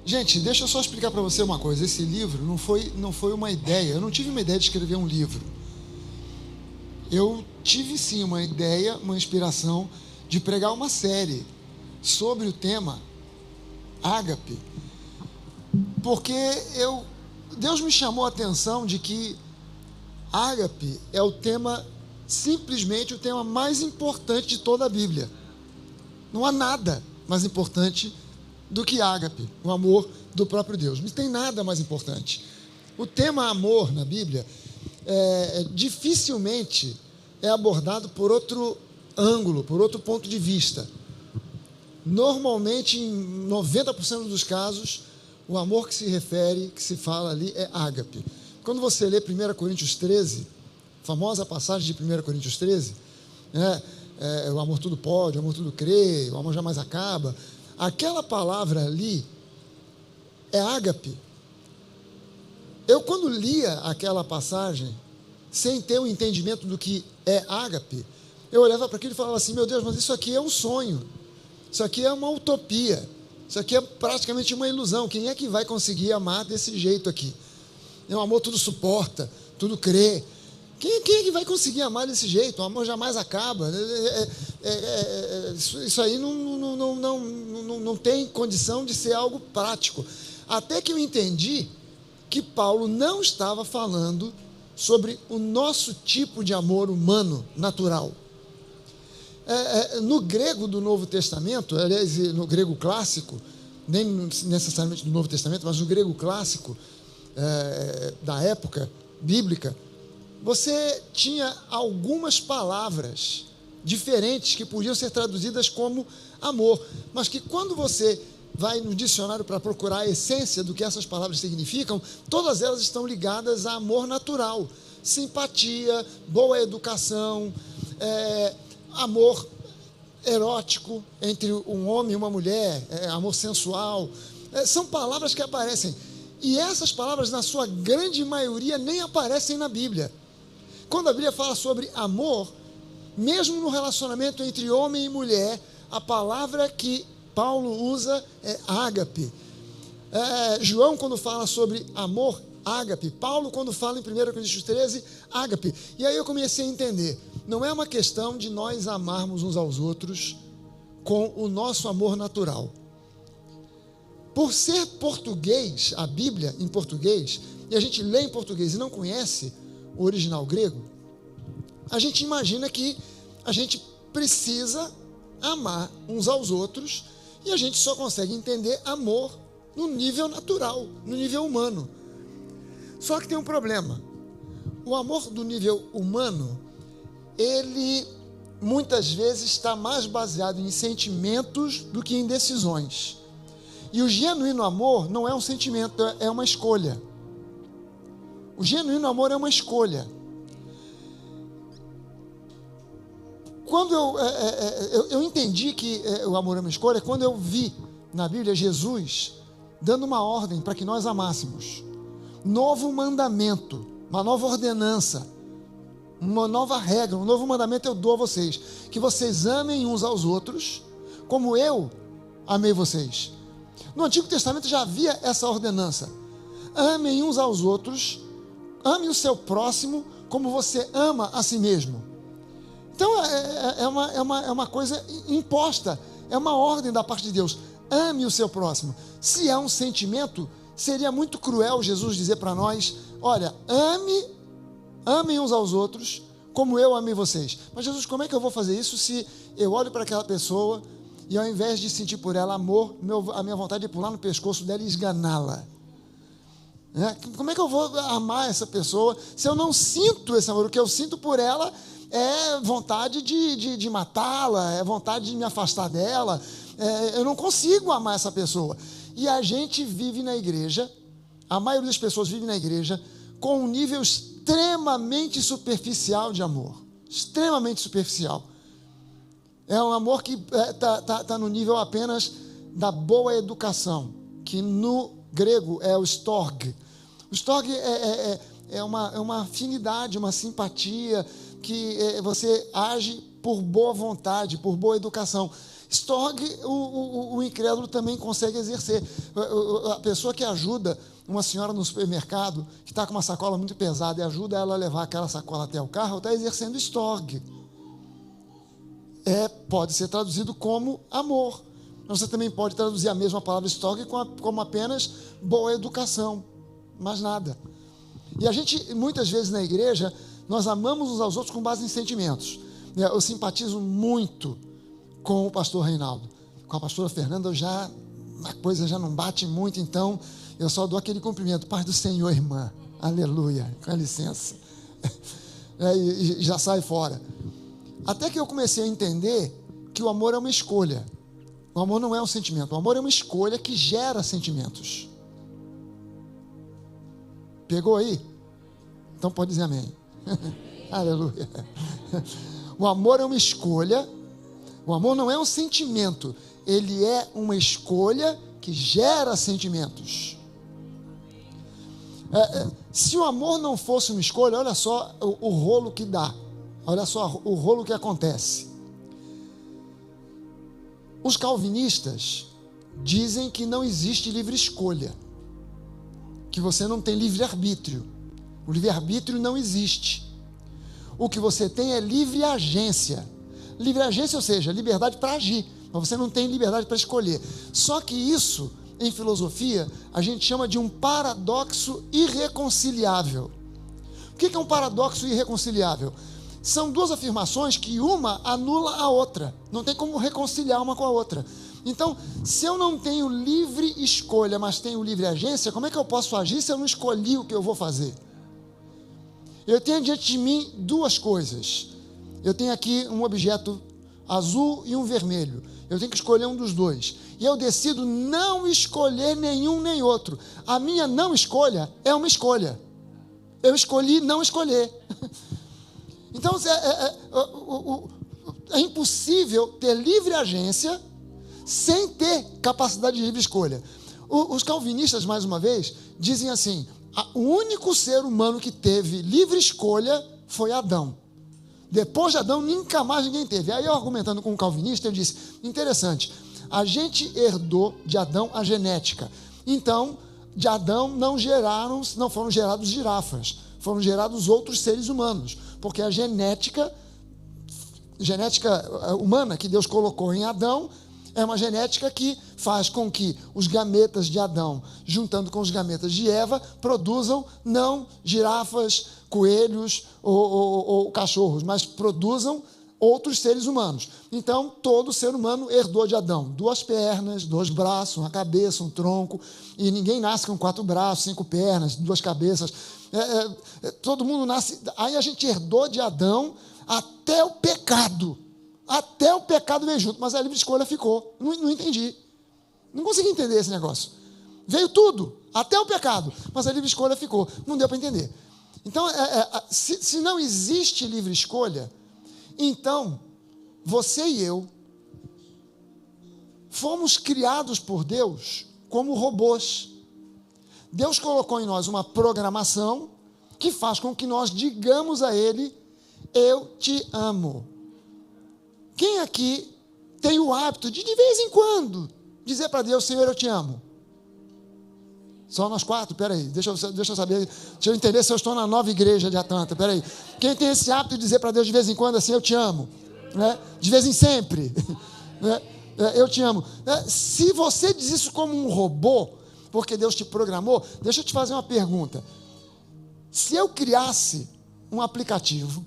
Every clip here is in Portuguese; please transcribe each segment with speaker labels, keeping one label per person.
Speaker 1: Gente, deixa eu só explicar para você uma coisa. Esse livro não foi uma ideia. Eu não tive uma ideia de escrever um livro. Eu tive sim uma ideia, uma inspiração de pregar uma série sobre o tema ágape, porque Deus me chamou a atenção de que ágape é simplesmente o tema mais importante de toda a Bíblia. Não há nada mais importante do que ágape, o amor do próprio Deus. Não tem nada mais importante. O tema amor na Bíblia dificilmente é abordado por outro ângulo, por outro ponto de vista. Normalmente, em 90% dos casos, o amor que se fala ali é ágape. Quando você lê 1 Coríntios 13, famosa passagem de 1 Coríntios 13, o amor tudo pode, o amor tudo crê, o amor jamais acaba. Aquela palavra ali é ágape. Eu, quando lia aquela passagem, sem ter o entendimento do que é ágape, eu olhava para aquilo e falava assim: meu Deus, mas isso aqui é um sonho, isso aqui é uma utopia, isso aqui é praticamente uma ilusão. Quem é que vai conseguir amar desse jeito aqui? É um amor tudo suporta, tudo crê. Quem é que vai conseguir amar desse jeito? O amor jamais acaba. Isso aí não tem condição de ser algo prático. Até que eu entendi que Paulo não estava falando sobre o nosso tipo de amor humano natural. No grego do Novo Testamento, aliás, no grego clássico, nem necessariamente do Novo Testamento, mas no grego clássico, da época bíblica, você tinha algumas palavras diferentes que podiam ser traduzidas como amor, mas que quando você vai no dicionário para procurar a essência do que essas palavras significam, todas elas estão ligadas a amor natural, simpatia, boa educação, amor erótico entre um homem e uma mulher, amor sensual. São palavras que aparecem, e essas palavras, na sua grande maioria, nem aparecem na Bíblia. Quando a Bíblia fala sobre amor, mesmo no relacionamento entre homem e mulher, a palavra que Paulo usa é ágape. João, quando fala sobre amor, ágape. Paulo, quando fala em 1 Coríntios 13, ágape. E aí eu comecei a entender, não é uma questão de nós amarmos uns aos outros com o nosso amor natural. Por ser português, a Bíblia em português, e a gente lê em português e não conhece o original grego, a gente imagina que a gente precisa amar uns aos outros, e a gente só consegue entender amor no nível natural, no nível humano. Só que tem um problema. O amor do nível humano, ele muitas vezes está mais baseado em sentimentos do que em decisões. E o genuíno amor não é um sentimento, é uma escolha. O genuíno amor é uma escolha. Quando eu entendi que o amor é uma escolha, quando eu vi na Bíblia Jesus dando uma ordem para que nós amássemos. Novo mandamento, uma nova ordenança, uma nova regra, um novo mandamento eu dou a vocês, que vocês amem uns aos outros, como eu amei vocês. No Antigo Testamento já havia essa ordenança: amem uns aos outros, ame o seu próximo como você ama a si mesmo. Então é uma coisa imposta, é uma ordem da parte de Deus: ame o seu próximo. Se é um sentimento, seria muito cruel Jesus dizer para nós: olha, amem uns aos outros como eu amei vocês. Mas Jesus, como é que eu vou fazer isso se eu olho para aquela pessoa e ao invés de sentir por ela amor, a minha vontade é pular no pescoço dela e esganá-la? Como é que eu vou amar essa pessoa se eu não sinto esse amor? O que eu sinto por ela é vontade de matá-la, é vontade de me afastar dela. Eu não consigo amar essa pessoa. E a gente vive na igreja, a maioria das pessoas vive na igreja com um nível extremamente superficial de amor. Extremamente superficial. É um amor que está no nível apenas da boa educação, que no grego é o storge. O storge é uma afinidade, uma simpatia, que você age por boa vontade, por boa educação. Storge, o incrédulo também consegue exercer. A pessoa que ajuda uma senhora no supermercado, que está com uma sacola muito pesada, e ajuda ela a levar aquela sacola até o carro, está exercendo Storge. Pode ser traduzido como amor. Você também pode traduzir a mesma palavra Storge como apenas boa educação, mais nada. E a gente, muitas vezes na igreja, nós amamos uns aos outros com base em sentimentos. Eu simpatizo muito com o pastor Reinaldo. Com a pastora Fernanda, a coisa já não bate muito, então eu só dou aquele cumprimento. Paz do Senhor, irmã. Aleluia. Com licença. E já sai fora. Até que eu comecei a entender que o amor é uma escolha. O amor não é um sentimento. O amor é uma escolha que gera sentimentos. Pegou aí? Então pode dizer amém. Aleluia. O amor é uma escolha. O amor não é um sentimento. Ele é uma escolha que gera sentimentos. Se o amor não fosse uma escolha, olha só o rolo que dá. Olha só o rolo que acontece. Os calvinistas dizem que não existe livre escolha, que você não tem livre-arbítrio. O livre-arbítrio não existe. O que você tem é livre agência. Livre agência, ou seja, liberdade para agir, mas você não tem liberdade para escolher. Só que isso, em filosofia, a gente chama de um paradoxo irreconciliável. O que é um paradoxo irreconciliável? São duas afirmações que uma anula a outra. Não tem como reconciliar uma com a outra. Então, se eu não tenho livre escolha, mas tenho livre agência, como é que eu posso agir se eu não escolhi o que eu vou fazer? Eu tenho diante de mim duas coisas. Eu tenho aqui um objeto azul e um vermelho. Eu tenho que escolher um dos dois. E eu decido não escolher nenhum nem outro. A minha não escolha é uma escolha. Eu escolhi não escolher. Então, é impossível ter livre agência sem ter capacidade de livre escolha. Os calvinistas, mais uma vez, dizem assim: o único ser humano que teve livre escolha foi Adão. Depois de Adão, nunca mais ninguém teve. Aí eu, argumentando com um calvinista, eu disse: interessante, a gente herdou de Adão a genética. Então, de Adão não foram gerados girafas, foram gerados outros seres humanos, porque a genética humana que Deus colocou em Adão é uma genética que faz com que os gametas de Adão, juntando com os gametas de Eva, produzam não girafas, coelhos ou cachorros, mas produzam outros seres humanos. Então, todo ser humano herdou de Adão 2 pernas, 2 braços, uma cabeça, um tronco, e ninguém nasce com 4 braços, 5 pernas, 2 cabeças. Todo mundo nasce. Aí a gente herdou de Adão até o pecado. Até o pecado veio junto, mas a livre escolha ficou. Não entendi. Não consegui entender esse negócio. Veio tudo, até o pecado, mas a livre escolha ficou. Não deu para entender. Então, se não existe livre escolha, então, você e eu fomos criados por Deus como robôs. Deus colocou em nós uma programação que faz com que nós digamos a Ele: eu te amo. Quem aqui tem o hábito de vez em quando, dizer para Deus: Senhor, eu te amo? Só nós 4? Peraí, deixa eu saber, deixa eu entender se eu estou na nova igreja de Atlanta. Peraí, quem tem esse hábito de dizer para Deus de vez em quando assim: eu te amo? Né? De vez em sempre, né? Eu te amo. Se você diz isso como um robô, porque Deus te programou, deixa eu te fazer uma pergunta. Se eu criasse um aplicativo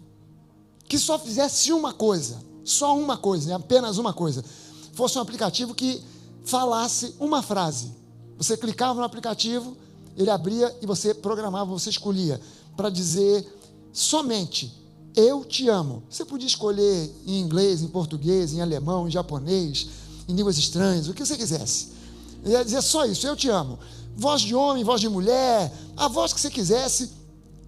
Speaker 1: que só fizesse uma coisa, só uma coisa, apenas uma coisa, fosse um aplicativo que falasse uma frase, você clicava no aplicativo, ele abria e você programava, você escolhia para dizer somente: eu te amo. Você podia escolher em inglês, em português, em alemão, em japonês, em línguas estranhas, o que você quisesse. Ele ia dizer só isso: eu te amo. Voz de homem, voz de mulher, a voz que você quisesse,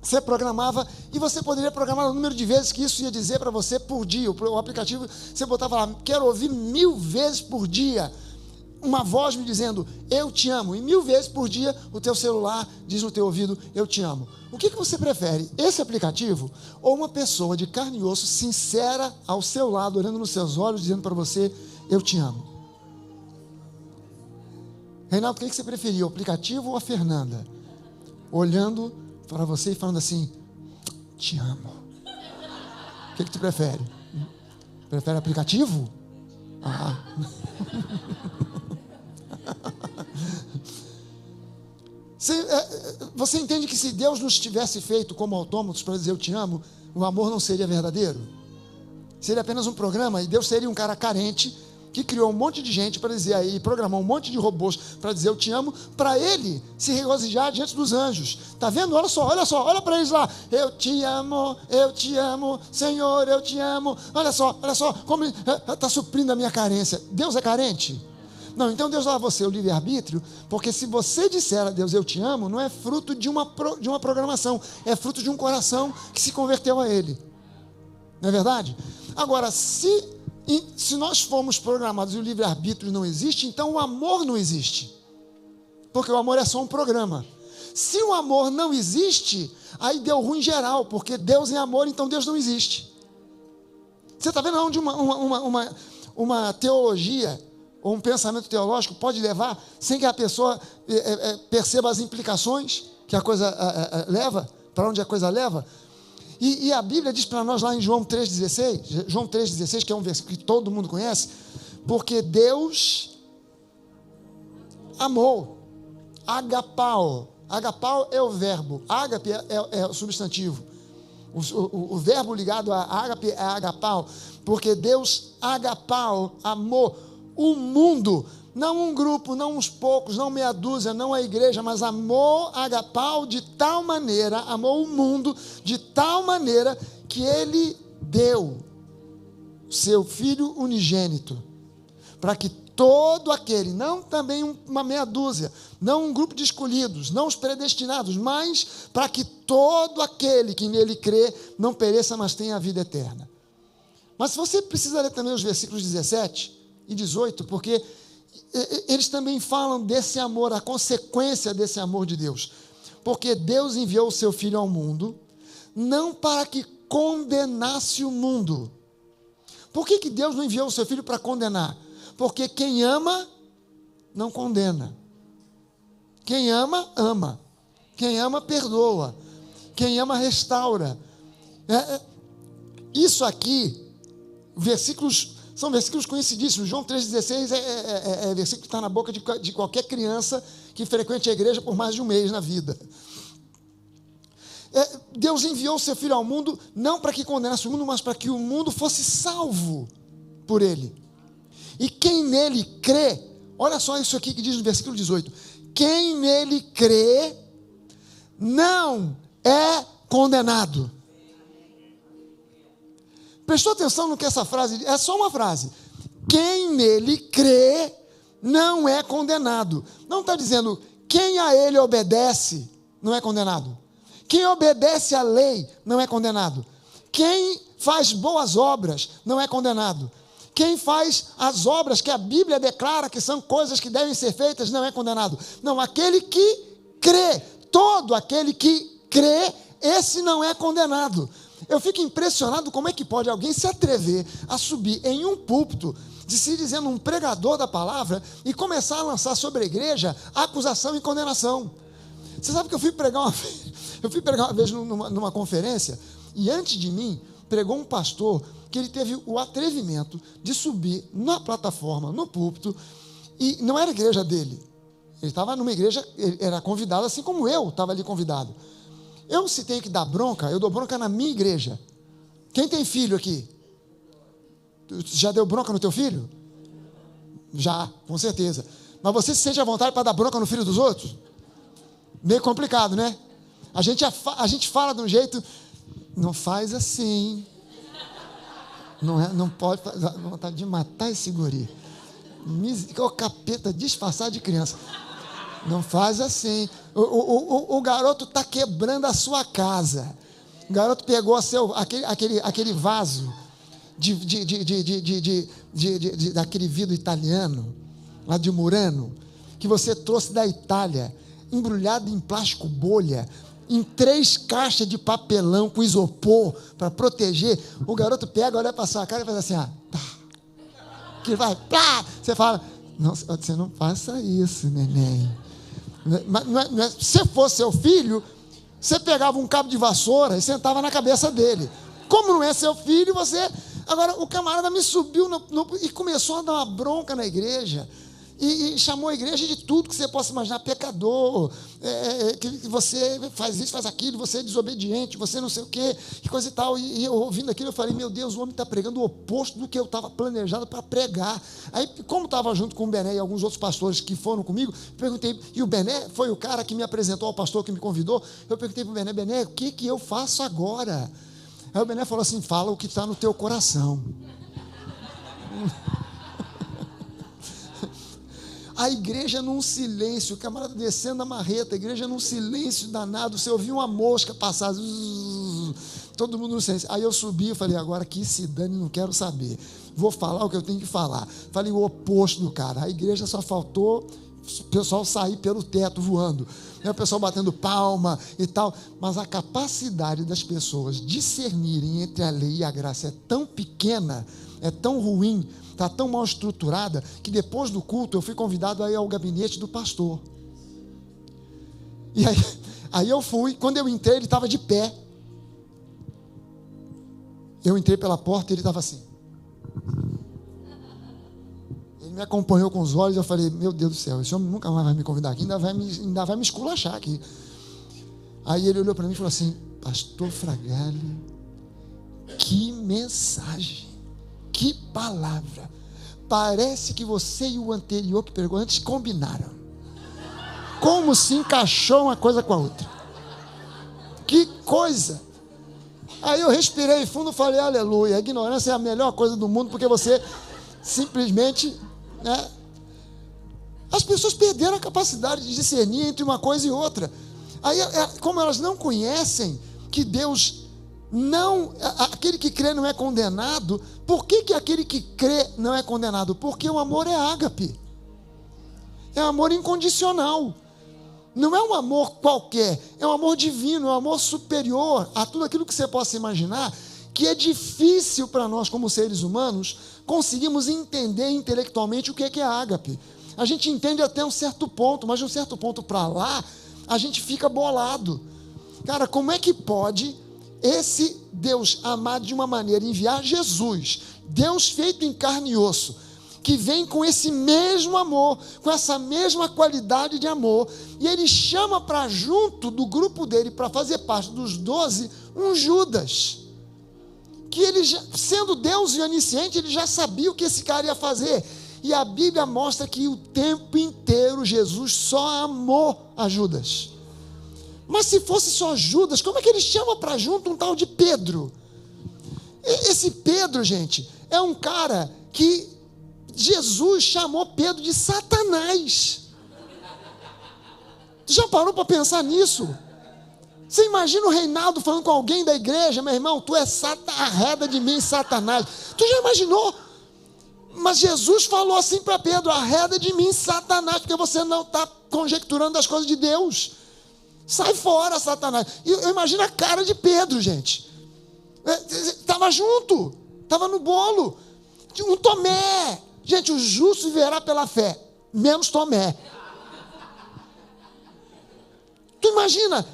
Speaker 1: você programava, e você poderia programar o número de vezes que isso ia dizer para você por dia. O aplicativo, você botava lá: quero ouvir 1000 vezes por dia uma voz me dizendo: eu te amo. E 1000 vezes por dia o teu celular diz no teu ouvido: eu te amo. O que você prefere, esse aplicativo ou uma pessoa de carne e osso, sincera, ao seu lado, olhando nos seus olhos, dizendo para você: eu te amo. Reinaldo, o que você preferia, o aplicativo ou a Fernanda? Olhando para você e falando assim, te amo. O que tu prefere? Prefere aplicativo? Ah. Você entende que se Deus nos tivesse feito como autômatos para dizer eu te amo, o amor não seria verdadeiro? Seria apenas um programa e Deus seria um cara carente que criou um monte de gente para dizer aí, programou um monte de robôs para dizer eu te amo, para ele se regozijar diante dos anjos. Está vendo? Olha só, olha para eles lá. Eu te amo, Senhor, eu te amo. Olha só, como está suprindo a minha carência. Deus é carente? Não, então Deus dá a você o livre-arbítrio, porque se você disser a Deus eu te amo, não é fruto de uma programação, é fruto de um coração que se converteu a Ele. Não é verdade? Agora, se nós formos programados e o livre-arbítrio não existe, então o amor não existe. Porque o amor é só um programa. Se o amor não existe, aí deu ruim geral, porque Deus é amor, então Deus não existe. Você está vendo onde uma teologia ou um pensamento teológico pode levar sem que a pessoa perceba as implicações que a coisa leva, para onde a coisa leva? E a Bíblia diz para nós lá em João 3,16, que é um versículo que todo mundo conhece, porque Deus amou, agapao é o verbo, ágape é o substantivo, o verbo ligado a ágape é agapao, porque Deus agapao, amou o mundo, não um grupo, não uns poucos, não meia dúzia, não a igreja, mas amou agapao de tal maneira, amou o mundo de tal maneira que ele deu seu Filho unigênito, para que todo aquele, não também uma meia dúzia, não um grupo de escolhidos, não os predestinados, mas para que todo aquele que nele crê não pereça, mas tenha a vida eterna. Mas você precisa ler também os versículos 17 e 18, porque eles também falam desse amor, a consequência desse amor de Deus. Porque Deus enviou o seu Filho ao mundo, não para que condenasse o mundo. Por que Deus não enviou o seu Filho para condenar? Porque quem ama, não condena. Quem ama, ama. Quem ama, perdoa. Quem ama, restaura. Isso aqui, são versículos conhecidíssimos. João 3,16 é versículo que está na boca de qualquer criança que frequente a igreja por mais de um mês na vida. Deus enviou o seu Filho ao mundo, não para que condenasse o mundo, mas para que o mundo fosse salvo por ele. E quem nele crê, olha só isso aqui que diz no versículo 18: quem nele crê, não é condenado. Prestou atenção no que essa frase, é só uma frase. Quem nele crê não é condenado. Não está dizendo quem a ele obedece não é condenado. Quem obedece à lei não é condenado. Quem faz boas obras não é condenado. Quem faz as obras que a Bíblia declara que são coisas que devem ser feitas não é condenado. Não, aquele que crê, todo aquele que crê, esse não é condenado. Eu fico impressionado como é que pode alguém se atrever a subir em um púlpito, de se dizendo um pregador da palavra, e começar a lançar sobre a igreja acusação e condenação. Você sabe que eu fui pregar uma vez numa conferência, e antes de mim, pregou um pastor que ele teve o atrevimento de subir na plataforma, no púlpito, e não era a igreja dele. Ele estava numa igreja, ele era convidado, assim como eu estava ali convidado. Eu, se tenho que dar bronca, eu dou bronca na minha igreja. Quem tem filho aqui? Já deu bronca no teu filho? Já, com certeza. Mas você se sente à vontade para dar bronca no filho dos outros? Meio complicado, né? A gente fala de um jeito, não faz assim. Não pode, dá vontade de matar esse guri. O capeta disfarçado de criança. Não faz assim. O garoto está quebrando a sua casa. O garoto pegou aquele vaso daquele vidro italiano, lá de Murano, que você trouxe da Itália, embrulhado em plástico bolha, em 3 caixas de papelão com isopor para proteger. O garoto pega, olha para sua cara e faz assim, tá. que vai, plá, você fala, não, você não faça isso, neném. Mas, se fosse seu filho, você pegava um cabo de vassoura e sentava na cabeça dele. Como não é seu filho, você... Agora, o camarada me subiu e começou a dar uma bronca na igreja. E chamou a igreja de tudo que você possa imaginar, pecador, que você faz isso, faz aquilo, você é desobediente, você não sei o quê, que coisa e tal. E eu ouvindo aquilo, eu falei, meu Deus, o homem está pregando o oposto do que eu estava planejado para pregar. Aí, como estava junto com o Bené e alguns outros pastores que foram comigo, perguntei, e o Bené foi o cara que me apresentou ao pastor que me convidou, eu perguntei para o Bené, Bené, o que eu faço agora? Aí o Bené falou assim, fala o que está no teu coração. A igreja num silêncio, o camarada descendo a marreta, a igreja num silêncio danado, você ouviu uma mosca passar, todo mundo no silêncio. Aí eu subi e falei, agora que se dane, não quero saber. Vou falar o que eu tenho que falar. Falei o oposto do cara. A igreja só faltou o pessoal sair pelo teto voando. O pessoal batendo palma e tal. Mas a capacidade das pessoas discernirem entre a lei e a graça é tão pequena, é tão ruim, está tão mal estruturada, que depois do culto eu fui convidado a ir ao gabinete do pastor. E aí eu fui, quando eu entrei, ele estava de pé. Eu entrei pela porta e ele estava assim. Ele me acompanhou com os olhos, eu falei, meu Deus do céu, esse homem nunca mais vai me convidar aqui, ainda vai me esculachar aqui. Aí ele olhou para mim e falou assim, pastor Fragale, que mensagem, que palavra, parece que você e o anterior que pregou antes combinaram, como se encaixou uma coisa com a outra, que coisa. Aí eu respirei fundo e falei, aleluia, a ignorância é a melhor coisa do mundo, porque você simplesmente, né? As pessoas perderam a capacidade de discernir entre uma coisa e outra. Aí, como elas não conhecem que Deus não, aquele que crê não é condenado, por que aquele que crê não é condenado? Porque o amor é ágape, é amor incondicional. Não é um amor qualquer, é um amor divino, é um amor superior a tudo aquilo que você possa imaginar, que é difícil para nós como seres humanos conseguimos entender intelectualmente o que é ágape. A gente entende até um certo ponto, mas de um certo ponto para lá, a gente fica bolado. Cara, como é que pode esse Deus amar de uma maneira, enviar Jesus, Deus feito em carne e osso, que vem com esse mesmo amor, com essa mesma qualidade de amor, e ele chama para junto do grupo dele, para fazer parte dos 12, um Judas, que ele, sendo Deus e onisciente, ele já sabia o que esse cara ia fazer, e a Bíblia mostra que o tempo inteiro Jesus só amou a Judas. Mas se fosse só Judas, como é que ele chama para junto um tal de Pedro? Esse Pedro, gente, é um cara que Jesus chamou Pedro de Satanás. Já parou para pensar nisso? Você imagina o Reinaldo falando com alguém da igreja, meu irmão, tu é arreda de mim, Satanás. Tu já imaginou? Mas Jesus falou assim para Pedro, arreda de mim, Satanás, porque você não está conjecturando as coisas de Deus. Sai fora, Satanás. Eu imagino a cara de Pedro, gente. Estava junto, estava no bolo. Um Tomé. Gente, o justo viverá pela fé, menos Tomé. Tu imagina,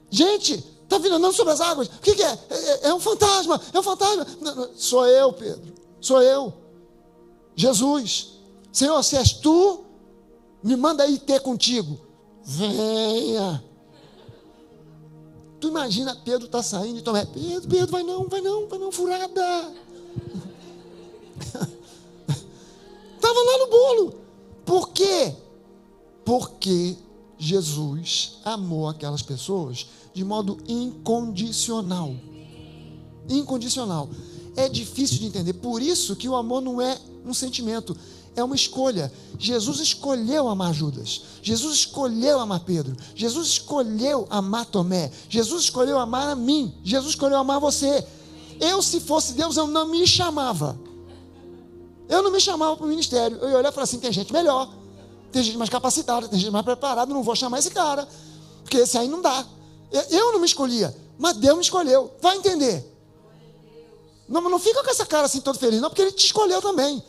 Speaker 1: gente, está vindo andando sobre as águas, o que é? É um fantasma, é um fantasma. Não, sou eu, Pedro, sou eu, Jesus. Senhor, se és tu, me manda aí ter contigo. Venha. Tu imagina, Pedro está saindo e Tomé, Pedro, vai não, furada. Estava lá no bolo. Por quê? Porque Jesus amou aquelas pessoas de modo incondicional. Incondicional. É difícil de entender. Por isso que o amor não é um sentimento, é uma escolha. Jesus escolheu amar Judas. Jesus escolheu amar Pedro. Jesus escolheu amar Tomé. Jesus escolheu amar a mim. Jesus escolheu amar você. Eu, se fosse Deus, eu não me chamava. Eu não me chamava para o ministério. Eu ia olhar e falar assim, tem gente melhor, tem gente mais capacitada, tem gente mais preparada, não vou chamar esse cara, porque esse aí não dá. Eu não me escolhia, mas Deus me escolheu. Vai entender. Não fica com essa cara assim todo feliz, não, porque ele te escolheu também.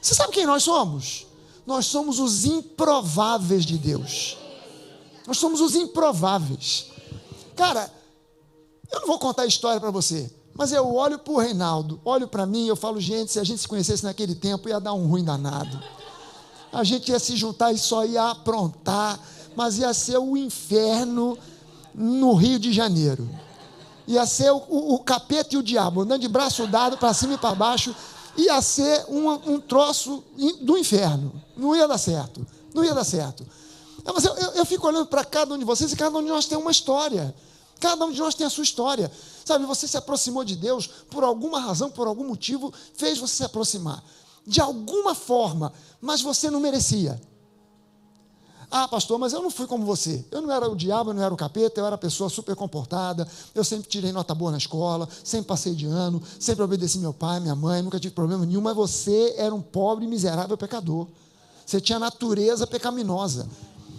Speaker 1: Você sabe quem nós somos? Nós somos os improváveis de Deus. Nós somos os improváveis. Cara, eu não vou contar a história para você, mas eu olho para o Reinaldo, olho para mim e eu falo, gente, se a gente se conhecesse naquele tempo, ia dar um ruim danado. A gente ia se juntar e só ia aprontar, mas ia ser o inferno no Rio de Janeiro. Ia ser o capeta e o diabo, andando de braço dado para cima e para baixo. Ia ser um troço do inferno. Não ia dar certo. Não ia dar certo. Mas eu fico olhando para cada um de vocês e cada um de nós tem uma história. Cada um de nós tem a sua história. Sabe, você se aproximou de Deus por alguma razão, por algum motivo, fez você se aproximar. De alguma forma, mas você não merecia. Ah, pastor, mas eu não fui como você. Eu não era o diabo, eu não era o capeta, eu era pessoa super comportada, eu sempre tirei nota boa na escola, sempre passei de ano, sempre obedeci meu pai, minha mãe, nunca tive problema nenhum, mas você era um pobre, miserável pecador. Você tinha natureza pecaminosa.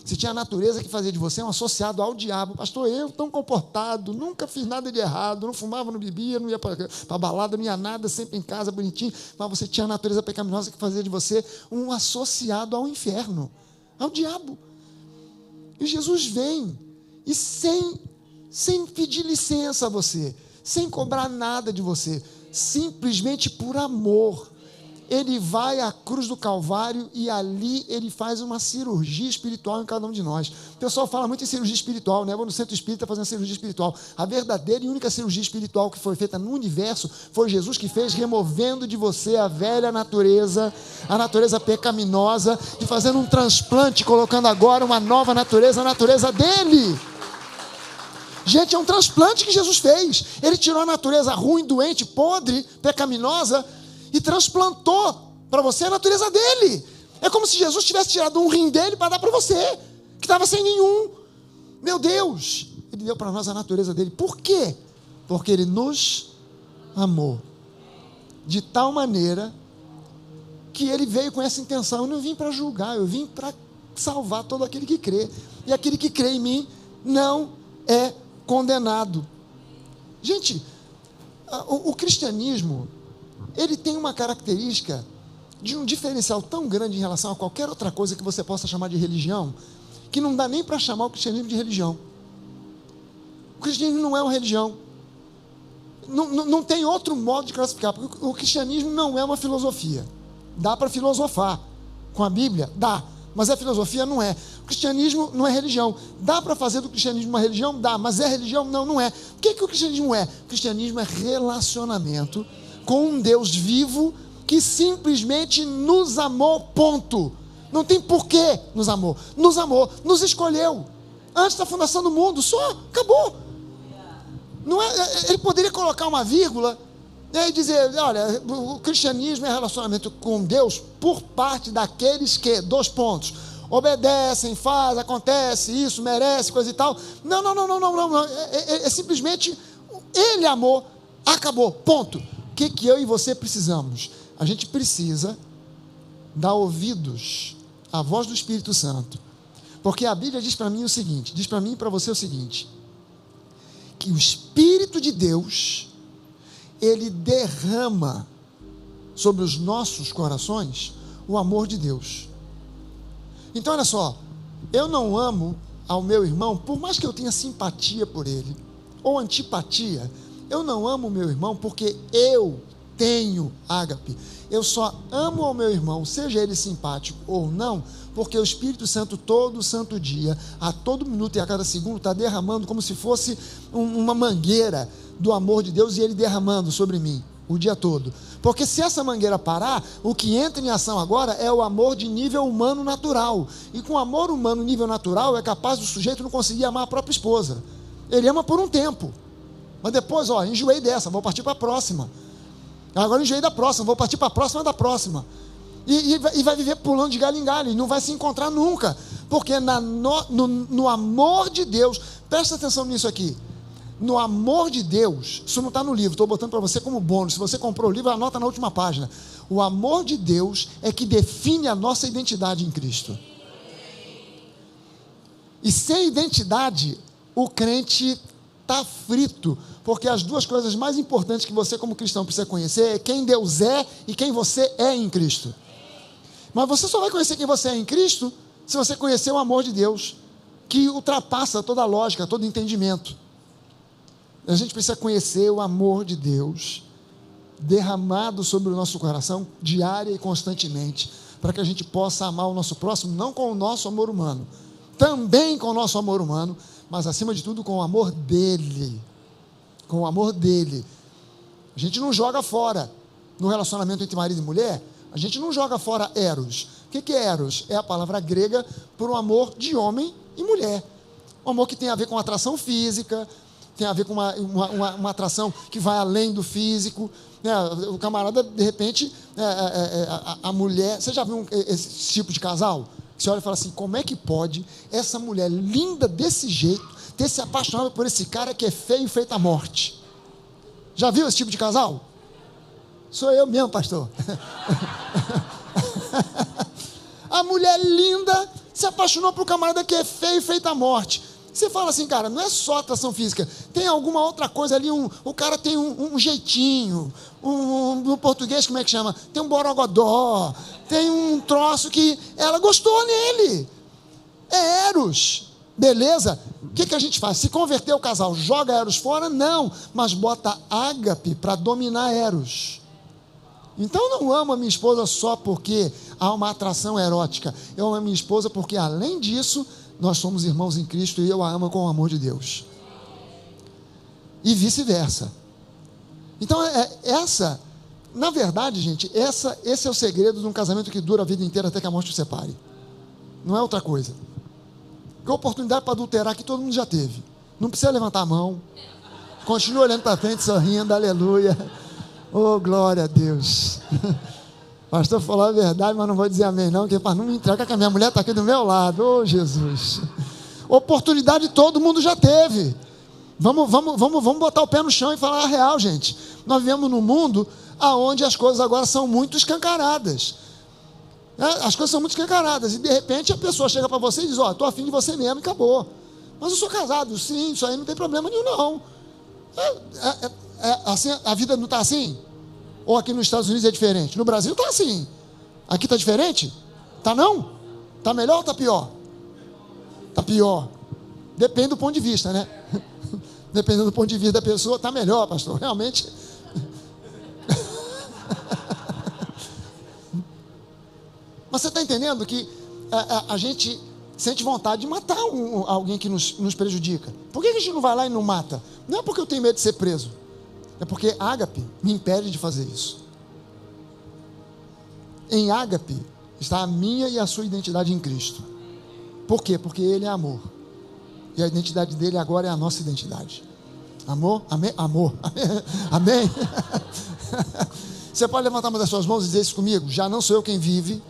Speaker 1: Você tinha a natureza que fazia de você um associado ao diabo. Pastor, eu tão comportado, nunca fiz nada de errado, não fumava, não bebia, não ia para balada, não ia nada, sempre em casa, bonitinho, mas você tinha a natureza pecaminosa que fazia de você um associado ao inferno, ao diabo. E Jesus vem, e sem pedir licença a você, sem cobrar nada de você, simplesmente por amor, Ele vai à cruz do Calvário e ali Ele faz uma cirurgia espiritual em cada um de nós. O pessoal fala muito em cirurgia espiritual, né? Vou no centro espírita fazer uma cirurgia espiritual. A verdadeira e única cirurgia espiritual que foi feita no universo foi Jesus que fez, removendo de você a velha natureza, a natureza pecaminosa, e fazendo um transplante, colocando agora uma nova natureza, a natureza dEle. Gente, é um transplante que Jesus fez. Ele tirou a natureza ruim, doente, podre, pecaminosa, e transplantou para você a natureza dele. É como se Jesus tivesse tirado um rim dele para dar para você, que estava sem nenhum. Meu Deus, Ele deu para nós a natureza dele. Por quê? Porque Ele nos amou de tal maneira que Ele veio com essa intenção. Eu não vim para julgar, eu vim para salvar todo aquele que crê. E aquele que crê em mim não é condenado. Gente, o cristianismo, ele tem uma característica de um diferencial tão grande em relação a qualquer outra coisa que você possa chamar de religião, que não dá nem para chamar o cristianismo de religião. O cristianismo não é uma religião. Não tem outro modo de classificar, porque o cristianismo não é uma filosofia. Dá para filosofar com a Bíblia? Dá. Mas a filosofia não é. O cristianismo não é religião. Dá para fazer do cristianismo uma religião? Dá. Mas é religião? Não, não é. O que o cristianismo é? O cristianismo é relacionamento com um Deus vivo que simplesmente nos amou, ponto. Não tem porquê nos amou. Nos escolheu. Antes da fundação do mundo, só, acabou. Não é, ele poderia colocar uma vírgula, né, e dizer, olha, o cristianismo é relacionamento com Deus por parte daqueles que, 2 pontos, obedecem, faz, acontece, isso, merece, coisa e tal. Não. É simplesmente, Ele amou, acabou, ponto. O que eu e você precisamos? A gente precisa dar ouvidos à voz do Espírito Santo, porque a Bíblia diz para mim o seguinte, diz para mim e para você o seguinte, que o Espírito de Deus, Ele derrama sobre os nossos corações o amor de Deus. Então olha só, eu não amo ao meu irmão, por mais que eu tenha simpatia por ele, ou antipatia, eu não amo o meu irmão porque eu tenho ágape. Eu só amo ao meu irmão, seja ele simpático ou não, porque o Espírito Santo todo santo dia, a todo minuto e a cada segundo, está derramando como se fosse uma mangueira do amor de Deus, e Ele derramando sobre mim o dia todo. Porque se essa mangueira parar, o que entra em ação agora é o amor de nível humano natural. E com amor humano nível natural, é capaz do sujeito não conseguir amar a própria esposa. Ele ama por um tempo. Mas depois, enjoei dessa, vou partir para a próxima. Agora enjoei da próxima, vou partir para a próxima da próxima. E vai viver pulando de galho em galho, e não vai se encontrar nunca. Porque no amor de Deus, presta atenção nisso aqui. No amor de Deus, isso não está no livro, estou botando para você como bônus. Se você comprou o livro, anota na última página. O amor de Deus é que define a nossa identidade em Cristo. E sem identidade, o crente está frito, porque as duas coisas mais importantes que você como cristão precisa conhecer é quem Deus é e quem você é em Cristo. Mas você só vai conhecer quem você é em Cristo se você conhecer o amor de Deus, que ultrapassa toda a lógica, todo entendimento. A gente precisa conhecer o amor de Deus derramado sobre o nosso coração diária e constantemente, para que a gente possa amar o nosso próximo, não com o nosso amor humano, também com o nosso amor humano, mas acima de tudo com o amor dele, com o amor dele. A gente não joga fora, no relacionamento entre marido e mulher, a gente não joga fora eros. O que é eros? É a palavra grega por um amor de homem e mulher, um amor que tem a ver com atração física, tem a ver com uma atração que vai além do físico, né? O camarada, de repente, a mulher, você já viu esse tipo de casal? Você olha e fala assim, como é que pode essa mulher linda desse jeito ter se apaixonado por esse cara que é feio, feito à morte? Já viu esse tipo de casal? Sou eu mesmo, pastor. A mulher linda se apaixonou por um camarada que é feio, feito à morte. Você fala assim, cara, não é só atração física, tem alguma outra coisa ali, o cara tem um jeitinho, no português como é que chama? Tem um borogodó, tem um troço que ela gostou nele, é eros, beleza? O que a gente faz? Se converter o casal, joga eros fora? Não, mas bota ágape para dominar eros. Então não amo a minha esposa só porque há uma atração erótica, eu amo a minha esposa porque além disso, nós somos irmãos em Cristo e eu a amo com o amor de Deus. E vice-versa. Então, na verdade, gente, esse é o segredo de um casamento que dura a vida inteira até que a morte o separe. Não é outra coisa. Que oportunidade para adulterar que todo mundo já teve. Não precisa levantar a mão. Continua olhando para frente, sorrindo, aleluia. Oh, glória a Deus. Pastor falou a verdade, mas não vou dizer amém não, porque para não me entregar que a minha mulher está aqui do meu lado. Oh, Jesus. Oportunidade todo mundo já teve. Vamos botar o pé no chão e falar a real, gente. Nós vivemos num mundo onde as coisas agora são muito escancaradas. As coisas são muito escancaradas. E de repente a pessoa chega para você e diz, estou afim de você mesmo e acabou. Mas eu sou casado, sim, isso aí não tem problema nenhum não. Assim, a vida não está assim? Ou aqui nos Estados Unidos é diferente? No Brasil está assim. Aqui está diferente? Está não? Está melhor ou está pior? Está pior. Depende do ponto de vista, né? Dependendo do ponto de vista da pessoa, está melhor, pastor. Realmente. Mas você está entendendo que a gente sente vontade de matar alguém que nos prejudica? Por que a gente não vai lá e não mata? Não é porque eu tenho medo de ser preso. É porque ágape me impede de fazer isso. Em ágape está a minha e a sua identidade em Cristo. Por quê? Porque Ele é amor. E a identidade dele agora é a nossa identidade. Amor? Amém? Amor. Amém? Você pode levantar uma das suas mãos e dizer isso comigo? Já não sou eu quem vive,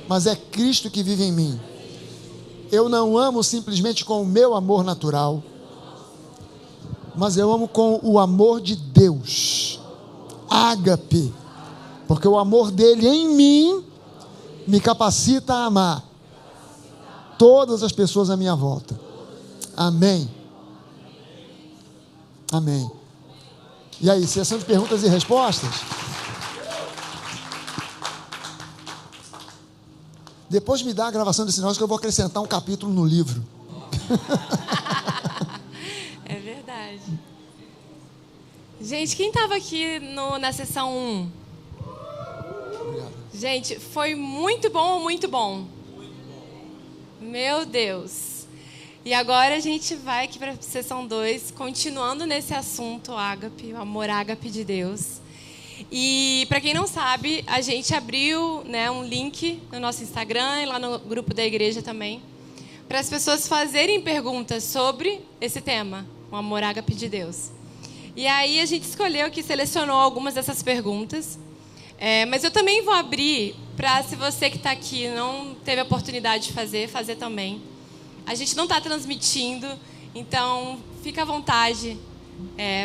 Speaker 1: mas é Cristo que vive em mim. Eu não amo simplesmente com o meu amor natural, mas eu amo com o amor de Deus, ágape, porque o amor dele em mim me capacita a amar todas as pessoas à minha volta. Amém. Amém. E aí, sessão de perguntas e respostas? Depois me dá a gravação desse negócio que eu vou acrescentar um capítulo no livro.
Speaker 2: É verdade. Gente, quem estava aqui na sessão 1?
Speaker 1: Obrigado.
Speaker 2: Gente, foi muito bom ou muito bom? Meu Deus. E agora a gente vai aqui para a sessão 2, continuando nesse assunto ágape, o amor ágape de Deus. E para quem não sabe, a gente abriu, né, um link no nosso Instagram e lá no grupo da igreja também, para as pessoas fazerem perguntas sobre esse tema, o amor ágape de Deus. E aí a gente escolheu que selecionou algumas dessas perguntas, mas eu também vou abrir para, se você que está aqui não teve a oportunidade de fazer também. A gente não está transmitindo, então fica à vontade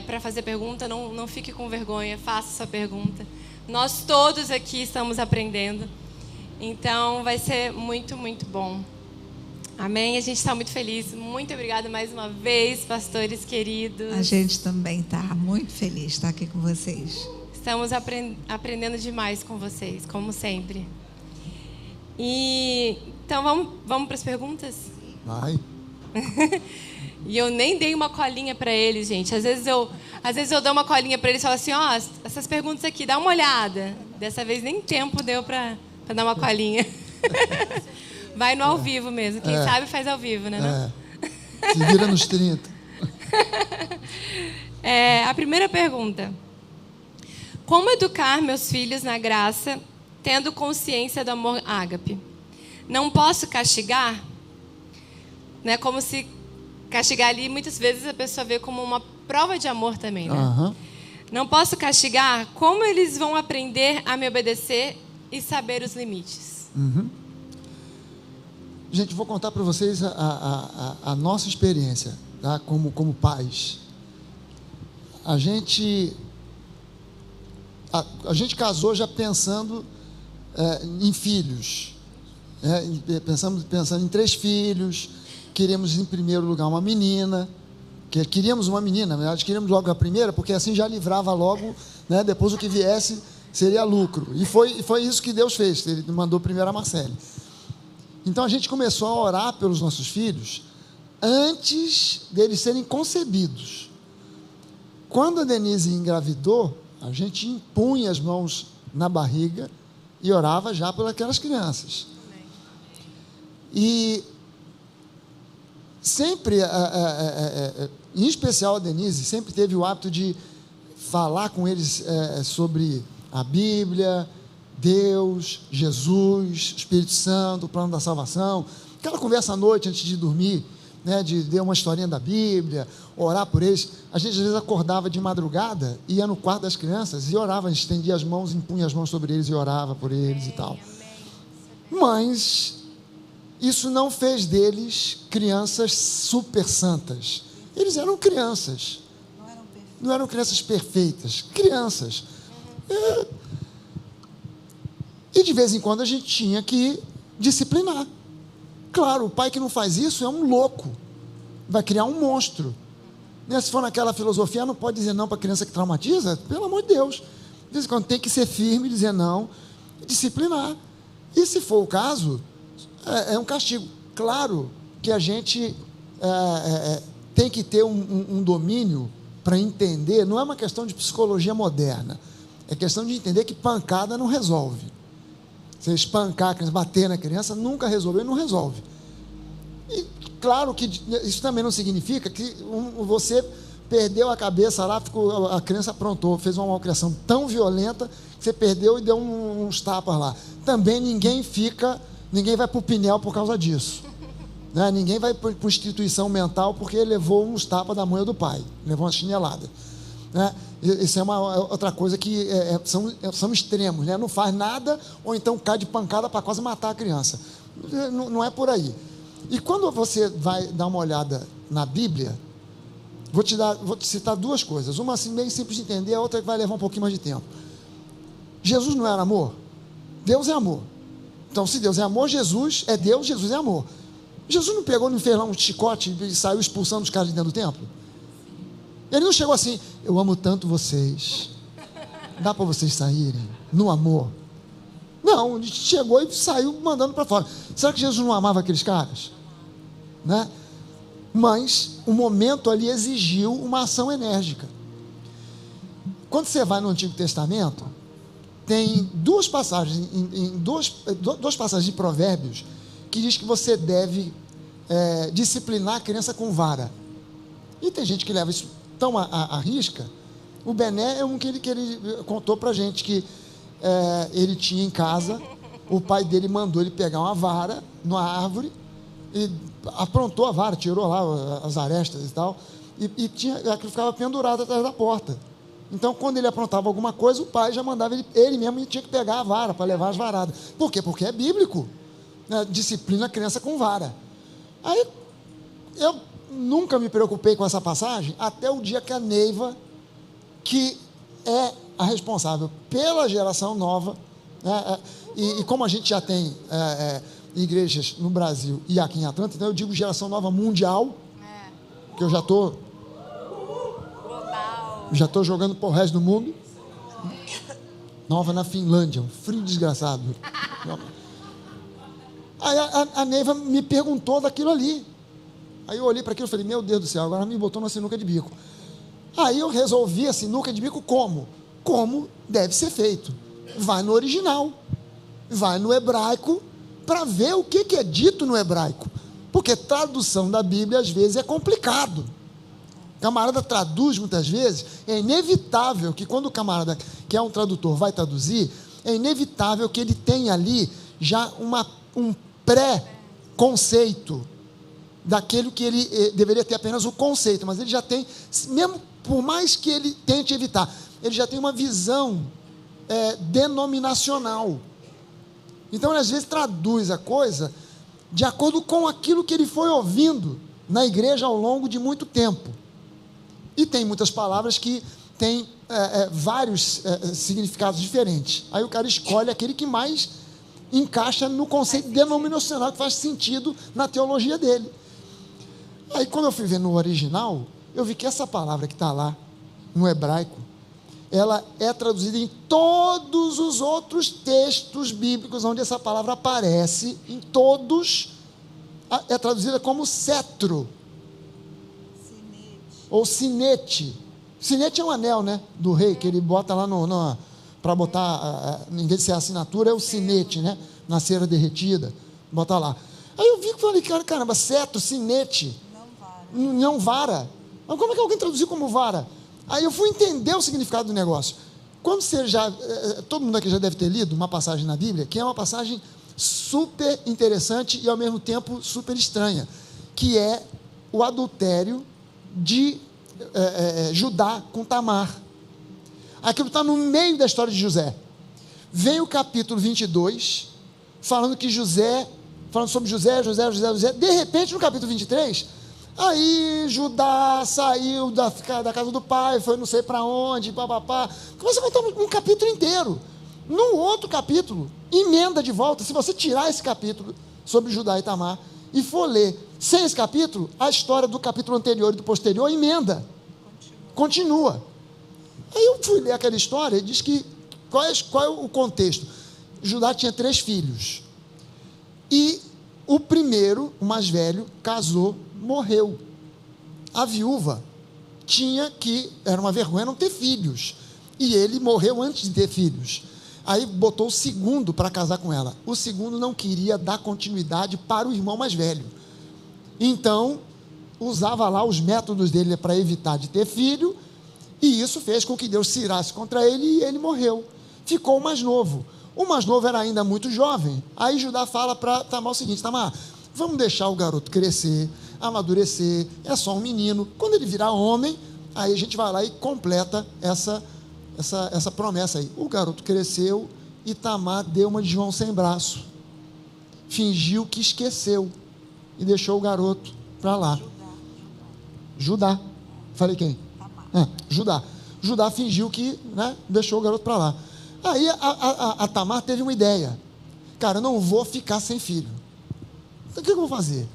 Speaker 2: para fazer pergunta, não fique com vergonha, faça sua pergunta. Nós todos aqui estamos aprendendo, então vai ser muito, muito bom. Amém. A gente está muito feliz. Muito obrigada mais uma vez, pastores queridos.
Speaker 3: A gente também está muito feliz de estar aqui com vocês.
Speaker 2: Estamos aprendendo demais com vocês, como sempre. E então vamos para as perguntas?
Speaker 1: Vai.
Speaker 2: E eu nem dei uma colinha para eles, gente. Às vezes eu dou uma colinha para eles e falo assim, ó, essas perguntas aqui, dá uma olhada. Dessa vez nem tempo deu para dar uma colinha. Vai no ao vivo mesmo. Quem sabe faz ao vivo, né? Não?
Speaker 1: Se vira nos 30.
Speaker 2: A primeira pergunta. Como educar meus filhos na graça, tendo consciência do amor ágape? Não posso castigar? Né? Como se castigar ali, muitas vezes a pessoa vê como uma prova de amor também, né?
Speaker 1: Uhum.
Speaker 2: Não posso castigar? Como eles vão aprender a me obedecer e saber os limites?
Speaker 1: Uhum. Gente, vou contar para vocês a nossa experiência, tá? Como pais. A gente casou já pensando em filhos, pensando em 3 filhos. Queríamos em primeiro lugar uma menina, queríamos uma menina, na verdade queríamos logo a primeira, porque assim já livrava logo, né? Depois o que viesse seria lucro. E foi isso que Deus fez. Ele mandou primeiro a Marcele. Então a gente começou a orar pelos nossos filhos antes deles serem concebidos. Quando a Denise engravidou, a gente impunha as mãos na barriga e orava já por aquelas crianças. E sempre, em especial a Denise, sempre teve o hábito de falar com eles sobre a Bíblia, Deus, Jesus, Espírito Santo, o plano da salvação. Aquela conversa à noite antes de dormir, né, de ler uma historinha da Bíblia, orar por eles. A gente às vezes acordava de madrugada, ia no quarto das crianças e orava, estendia as mãos, impunha as mãos sobre eles e orava por eles e tal. Mas isso não fez deles crianças super santas. Eles eram crianças. Não eram crianças perfeitas. Crianças. E de vez em quando a gente tinha que disciplinar. Claro, o pai que não faz isso é um louco. Vai criar um monstro. Se for naquela filosofia, não pode dizer não para a criança que traumatiza. Pelo amor de Deus. De vez em quando tem que ser firme, dizer não, e disciplinar. E se for o caso, é um castigo. Claro que a gente tem que ter um domínio para entender. Não é uma questão de psicologia moderna. É questão de entender que pancada não resolve. Você espancar a criança, bater na criança, nunca resolveu e não resolve. E claro que isso também não significa que você perdeu a cabeça lá, a criança aprontou, fez uma malcriação tão violenta que você perdeu e deu uns tapas lá. Também ninguém vai para o Pinel por causa disso. Né? Ninguém vai para instituição mental porque levou uns tapas da mãe ou do pai, levou uma chinelada. Né? Isso é uma outra coisa que são extremos, né? Não faz nada ou então cai de pancada para quase matar a criança. Não é por aí. E quando você vai dar uma olhada na Bíblia, vou te citar 2 coisas. Uma assim bem simples de entender, a outra que vai levar um pouquinho mais de tempo. Jesus não era amor? Deus é amor. Então, se Deus é amor, Jesus é Deus, Jesus é amor. Jesus não pegou, não fez lá um chicote e saiu expulsando os caras de dentro do templo? Ele não chegou assim, eu amo tanto vocês, dá para vocês saírem no amor? Não, ele chegou e saiu mandando para fora. Será que Jesus não amava aqueles caras? Né? Mas o momento ali exigiu uma ação enérgica. Quando você vai no Antigo Testamento, tem 2 passagens, duas passagens de Provérbios, que diz que você deve disciplinar a criança com vara. E tem gente que leva isso tão à risca. O Bené é um que ele contou para a gente que ele tinha em casa, o pai dele mandou ele pegar uma vara numa árvore e aprontou a vara, tirou lá as arestas e tal, e aquilo ficava pendurado atrás da porta. Então, quando ele aprontava alguma coisa, o pai já mandava ele mesmo tinha que pegar a vara para levar as varadas. Por quê? Porque é bíblico, né? Disciplina a criança com vara. Aí eu nunca me preocupei com essa passagem até o dia que a Neiva, que é a responsável pela geração nova, né, e como a gente já tem igrejas no Brasil e aqui em Atlanta, então eu digo geração nova mundial, que eu já estou jogando pro resto do mundo. Nova na Finlândia, um frio desgraçado. Aí a Neiva me perguntou daquilo ali. Aí eu olhei para aquilo e falei, meu Deus do céu, agora me botou na sinuca de bico. Aí eu resolvi a sinuca de bico como? Como deve ser feito. Vai no original, vai no hebraico, para ver o que é dito no hebraico. Porque tradução da Bíblia às vezes é complicado. O camarada traduz muitas vezes, é inevitável que quando o camarada, que é um tradutor, vai traduzir, é inevitável que ele tenha ali já um pré-conceito daquilo que ele deveria ter apenas o conceito, mas ele já tem, mesmo por mais que ele tente evitar, ele já tem uma visão denominacional. Então ele às vezes traduz a coisa de acordo com aquilo que ele foi ouvindo na igreja ao longo de muito tempo. E tem muitas palavras que têm vários significados diferentes. Aí o cara escolhe aquele que mais encaixa no conceito denominacional, que faz sentido na teologia dele. Aí quando eu fui ver no original, eu vi que essa palavra que está lá, no hebraico, ela é traduzida em todos os outros textos bíblicos onde essa palavra aparece, em todos, é traduzida como cetro. Ou sinete. Sinete é um anel, né? Do rei, que ele bota lá para botar, em vez de ser a assinatura, é o sinete, né? Na cera derretida, bota lá. Aí eu vi que falei, caramba, cetro, sinete, não vara. Mas como é que alguém traduziu como vara? Aí eu fui entender o significado do negócio. Quando você todo mundo aqui já deve ter lido uma passagem na Bíblia, que é uma passagem super interessante e ao mesmo tempo super estranha, que é o adultério de Judá com Tamar. Aquilo está no meio da história de José. Vem o capítulo 22, falando sobre José. De repente, no capítulo 23, aí Judá saiu da casa do pai, foi não sei para onde, papapá. Começa a contar um capítulo inteiro. No outro capítulo, emenda de volta. Se você tirar esse capítulo sobre Judá e Tamar e for ler sem esse capítulo, a história do capítulo anterior e do posterior emenda. Continua. Aí eu fui ler aquela história e diz que qual é o contexto? Judá tinha 3 filhos. E o primeiro, o mais velho, casou, morreu. A viúva era uma vergonha não ter filhos. E ele morreu antes de ter filhos. Aí botou o segundo para casar com ela. O segundo não queria dar continuidade para o irmão mais velho. Então, usava lá os métodos dele para evitar de ter filho, e isso fez com que Deus se irasse contra ele e ele morreu. Ficou o mais novo. O mais novo era ainda muito jovem. Aí Judá fala para Tamar o seguinte: Tamar, vamos deixar o garoto crescer, amadurecer, é só um menino. Quando ele virar homem, aí a gente vai lá e completa essa promessa aí. O garoto cresceu e Tamar deu uma de João sem braço. Fingiu que esqueceu e deixou o garoto para lá. Judá. Falei quem? Judá. Judá fingiu que, deixou o garoto para lá. Aí a Tamar teve uma ideia. Cara, eu não vou ficar sem filho. Então o que eu vou fazer?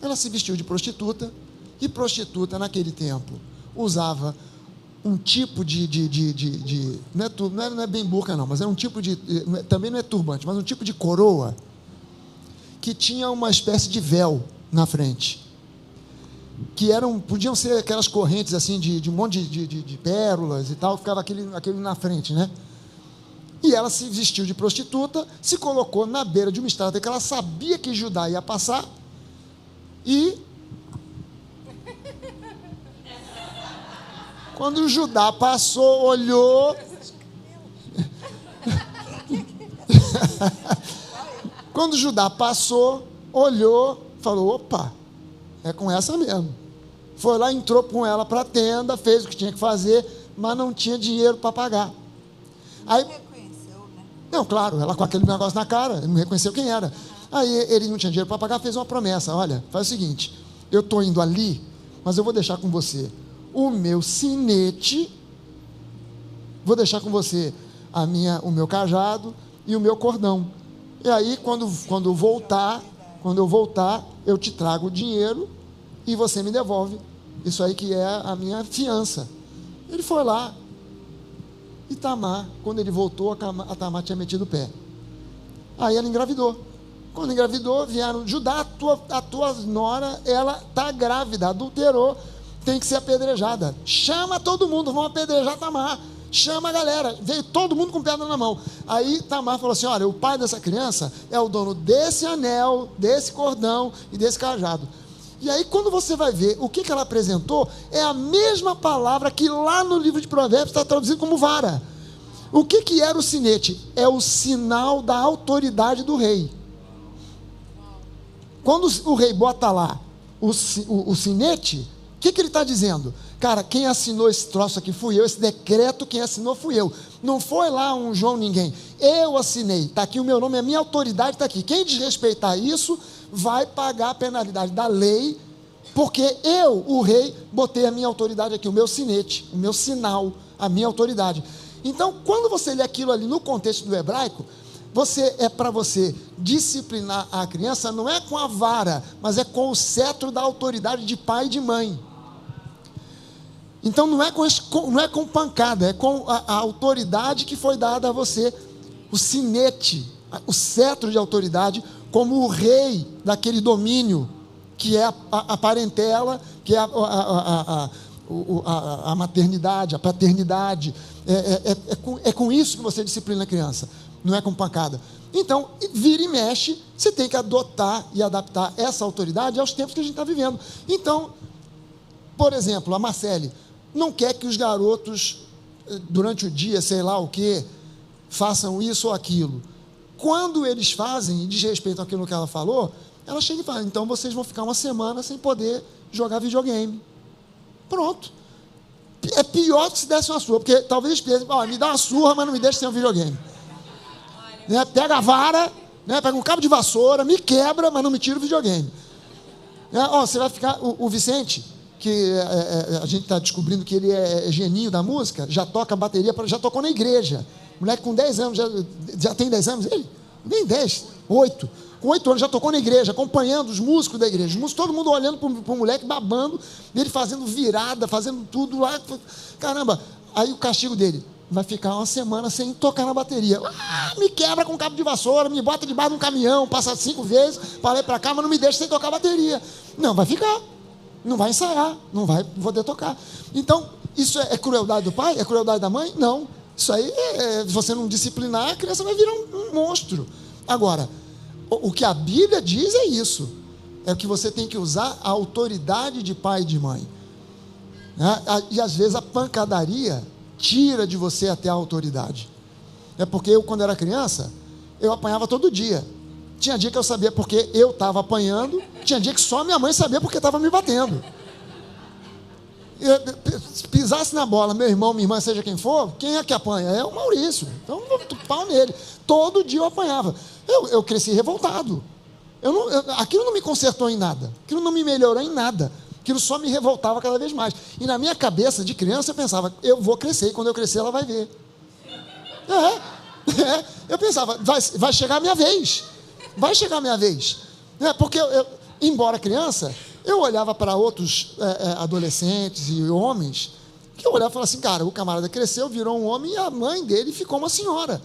Speaker 1: Ela se vestiu de prostituta, e prostituta naquele tempo usava um tipo não é bem burca não, mas é um tipo de, também não é turbante, mas um tipo de coroa, que tinha uma espécie de véu na frente, que podiam ser aquelas correntes assim de um monte de pérolas e tal, ficava aquele na frente, né? E ela se vestiu de prostituta, se colocou na beira de uma estrada que ela sabia que Judá ia passar, e quando o Judá passou, olhou, quando o Judá passou, olhou, falou: opa, é com essa mesmo. Foi lá, entrou com ela para a tenda, fez o que tinha que fazer, mas não tinha dinheiro para pagar. Aí, não reconheceu, né? Não, claro, ela com aquele negócio na cara, não reconheceu quem era. Aí ele não tinha dinheiro para pagar, fez uma promessa: olha, faz o seguinte, eu estou indo ali, mas eu vou deixar com você o meu sinete, vou deixar com você o meu cajado e o meu cordão. E aí, quando eu voltar, eu te trago o dinheiro e você me devolve. Isso aí que é a minha fiança. Ele foi lá. E Tamar, quando ele voltou, a Tamar tinha metido o pé. Aí ela engravidou. Quando engravidou, vieram: Judá, a tua nora, ela está grávida, adulterou, tem que ser apedrejada. Chama todo mundo, vão apedrejar Tamar. Chama a galera. Veio todo mundo com pedra na mão. Aí Tamar falou assim: olha, o pai dessa criança é o dono desse anel, desse cordão e desse cajado. E aí, quando você vai ver o que ela apresentou, é a mesma palavra que lá no livro de Provérbios está traduzido como vara. O que era o sinete? É o sinal da autoridade do rei. Quando o rei bota lá o sinete, o que ele está dizendo? Cara, quem assinou esse troço aqui fui eu, esse decreto quem assinou fui eu. Não foi lá um João ninguém. Eu assinei, está aqui o meu nome, a minha autoridade está aqui. Quem desrespeitar isso vai pagar a penalidade da lei, porque eu, o rei, botei a minha autoridade aqui, o meu sinete, o meu sinal, a minha autoridade. Então, quando você lê aquilo ali no contexto do hebraico, para você disciplinar a criança, não é com a vara, mas é com o cetro da autoridade de pai e de mãe. Então não é com pancada, é com a autoridade que foi dada a você, o sinete, o cetro de autoridade, como o rei daquele domínio, que é a parentela, que é a maternidade, a paternidade. É com isso que você disciplina a criança, não é com pancada. Então, vira e mexe, você tem que adotar e adaptar essa autoridade aos tempos que a gente está vivendo. Então, por exemplo, a Marcele não quer que os garotos, durante o dia, sei lá o quê, façam isso ou aquilo. Quando eles fazem e desrespeitam aquilo que ela falou, ela chega e fala: então vocês vão ficar uma semana sem poder jogar videogame. Pronto. É pior que se desse uma surra, porque talvez eles pensem: me dá uma surra, mas não me deixe sem um videogame. Pega a vara, pega um cabo de vassoura, me quebra, mas não me tira o videogame. Você vai ficar... O Vicente, que a gente está descobrindo que ele é geninho da música, já toca bateria, já tocou na igreja. Moleque com 10 anos, já tem 10 anos? Ele? Nem 10, 8. Com 8 anos já tocou na igreja, acompanhando os músicos da igreja. Os músicos, todo mundo olhando para o moleque, babando, ele fazendo virada, fazendo tudo lá. Caramba, aí o castigo dele: vai ficar uma semana sem tocar na bateria. Me quebra com cabo de vassoura, me bota debaixo de um caminhão, passa 5 vezes, para lá e para cá, mas não me deixa sem tocar a bateria. Não, vai ficar. Não vai ensaiar, não vai poder tocar. Então, isso é crueldade do pai? É crueldade da mãe? Não. Isso aí, se você não disciplinar, a criança vai virar um monstro. Agora, o que a Bíblia diz é isso. É que você tem que usar a autoridade de pai e de mãe. E às vezes a pancadaria tira de você até a autoridade. É porque eu, quando era criança, eu apanhava todo dia. Tinha dia que eu sabia porque eu estava apanhando, tinha dia que só minha mãe sabia porque estava me batendo. Se pisasse na bola, meu irmão, minha irmã, seja quem for, quem é que apanha? É o Maurício. Então, pau nele. Todo dia eu apanhava. Eu cresci revoltado. Aquilo não me consertou em nada. Aquilo não me melhorou em nada. Aquilo só me revoltava cada vez mais. E na minha cabeça de criança eu pensava: eu vou crescer, e quando eu crescer ela vai ver. Eu pensava: vai chegar a minha vez. Vai chegar a minha vez. Porque embora criança, eu olhava para outros adolescentes e homens, que eu olhava e falava assim: cara, o camarada cresceu, virou um homem, e a mãe dele ficou uma senhora.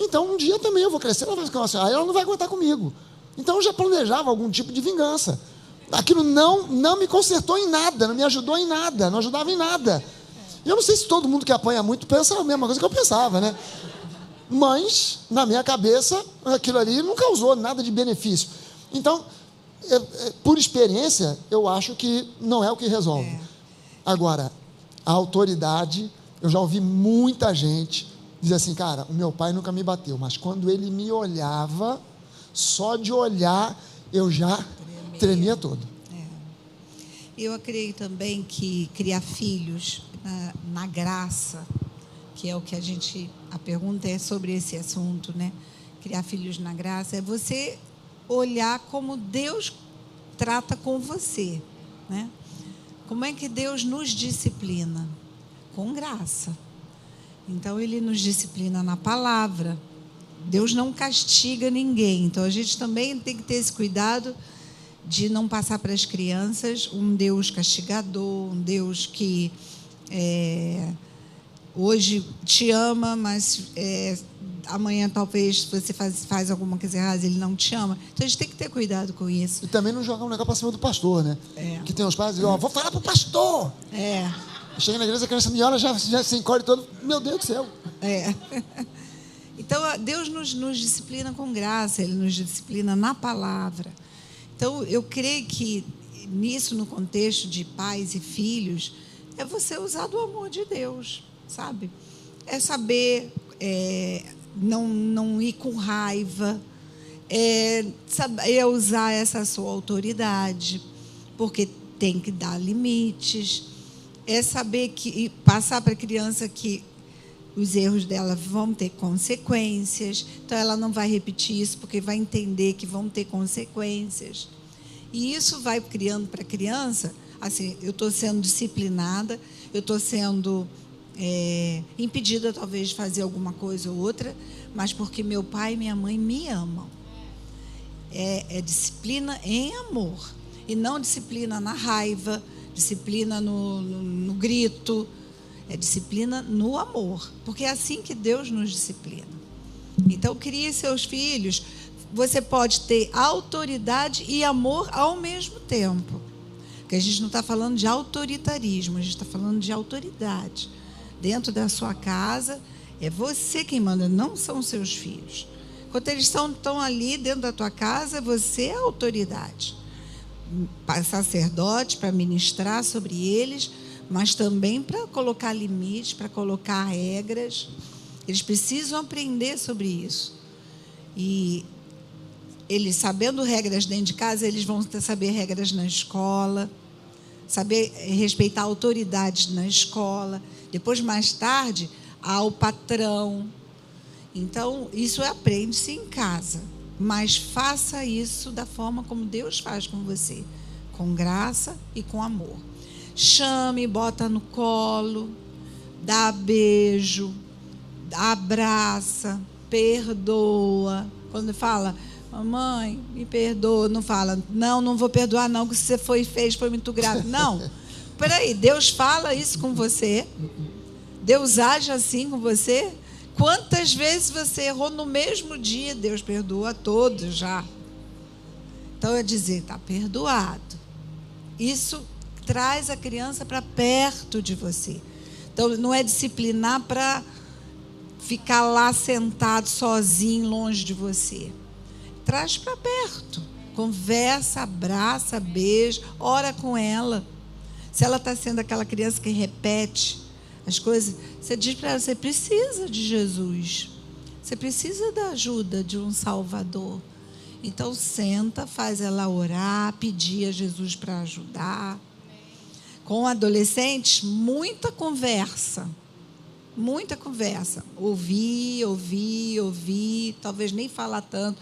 Speaker 1: Então um dia também eu vou crescer, ela vai ficar uma senhora, aí ela não vai aguentar comigo. Então eu já planejava algum tipo de vingança. Aquilo não me consertou em nada, não me ajudou em nada, não ajudava em nada. E eu não sei se todo mundo que apanha muito pensa a mesma coisa que eu pensava, né? Mas, na minha cabeça, aquilo ali não causou nada de benefício. Então, por experiência, eu acho que não é o que resolve. Agora, a autoridade, eu já ouvi muita gente dizer assim: cara, o meu pai nunca me bateu, mas quando ele me olhava, só de olhar, eu já tremia todo.
Speaker 3: Eu creio também que criar filhos na graça, que é o que a pergunta é sobre esse assunto, né? Criar filhos na graça é você olhar como Deus trata com você, né? Como é que Deus nos disciplina? Com graça. Então, Ele nos disciplina na palavra, Deus não castiga ninguém. Então, a gente também tem que ter esse cuidado de não passar para as crianças um Deus castigador, um Deus que hoje te ama, mas amanhã talvez você faz alguma coisa errada, ele não te ama. Então a gente tem que ter cuidado com isso.
Speaker 1: E também não jogar um negócio para cima do pastor, né? Que tem os pais que dizem, vou falar pro pastor. Chega na igreja, a criança me olha, já se encolhe todo. Meu Deus do céu.
Speaker 3: Então Deus nos disciplina com graça, Ele nos disciplina na palavra. Então eu creio que nisso, no contexto de pais e filhos, é você usar do amor de Deus, sabe? É saber não ir com raiva, é usar essa sua autoridade, porque tem que dar limites, é saber que passar para a criança que os erros dela vão ter consequências, então ela não vai repetir isso, porque vai entender que vão ter consequências. E isso vai criando para a criança, assim, eu estou sendo disciplinada, eu estou sendo impedida talvez de fazer alguma coisa ou outra, mas porque meu pai e minha mãe me amam. É disciplina em amor, e não disciplina na raiva, disciplina no grito, é disciplina no amor, porque é assim que Deus nos disciplina. Então, crie seus filhos, você pode ter autoridade e amor ao mesmo tempo, porque a gente não está falando de autoritarismo, a gente está falando de autoridade. Dentro da sua casa, é você quem manda, não são seus filhos. Quando eles estão ali dentro da tua casa, você é a autoridade. Sacerdote para ministrar sobre eles, mas também para colocar limites, para colocar regras. Eles precisam aprender sobre isso. E eles, sabendo regras dentro de casa, eles vão saber regras na escola, saber respeitar autoridades na escola. Depois, mais tarde, há o patrão. Então, isso aprende-se em casa. Mas faça isso da forma como Deus faz com você, com graça e com amor. Chame, bota no colo, dá beijo, abraça, perdoa. Quando fala, mamãe, me perdoa, não fala, não vou perdoar não, que você fez foi muito grave. Não, peraí, Deus fala isso com você? Deus age assim com você? Quantas vezes você errou no mesmo dia? Deus perdoa a todos já. Então, é dizer, está perdoado. Isso traz a criança para perto de você. Então, não é disciplinar para ficar lá sentado sozinho, longe de você. Traz para perto. Conversa, abraça, beija, ora com ela. Se ela está sendo aquela criança que repete as coisas, você diz para ela, você precisa de Jesus. Você precisa da ajuda de um Salvador. Então, senta, faz ela orar, pedir a Jesus para ajudar. Com adolescentes, muita conversa. Muita conversa. Ouvir, talvez nem falar tanto.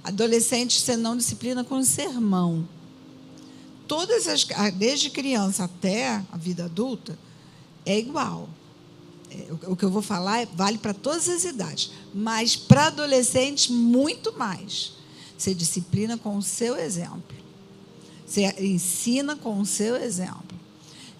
Speaker 3: Adolescente, você não disciplina com sermão. Desde criança até a vida adulta, é igual. O que eu vou falar vale para todas as idades. Mas para adolescentes, muito mais. Você disciplina com o seu exemplo. Você ensina com o seu exemplo.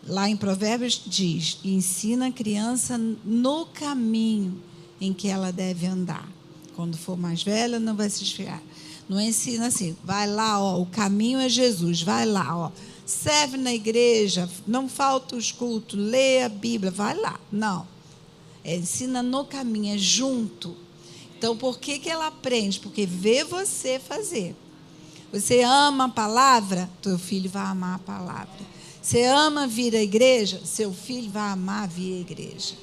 Speaker 3: Lá em Provérbios diz, ensina a criança no caminho em que ela deve andar. Quando for mais velha, não vai se desviar. Não ensina assim, vai lá, o caminho é Jesus, vai lá, serve na igreja, não falta os cultos, lê a Bíblia, vai lá. Não, ensina no caminho, é junto. Então, por que ela aprende? Porque vê você fazer. Você ama a palavra, teu filho vai amar a palavra. Você ama vir à igreja, seu filho vai amar vir à igreja.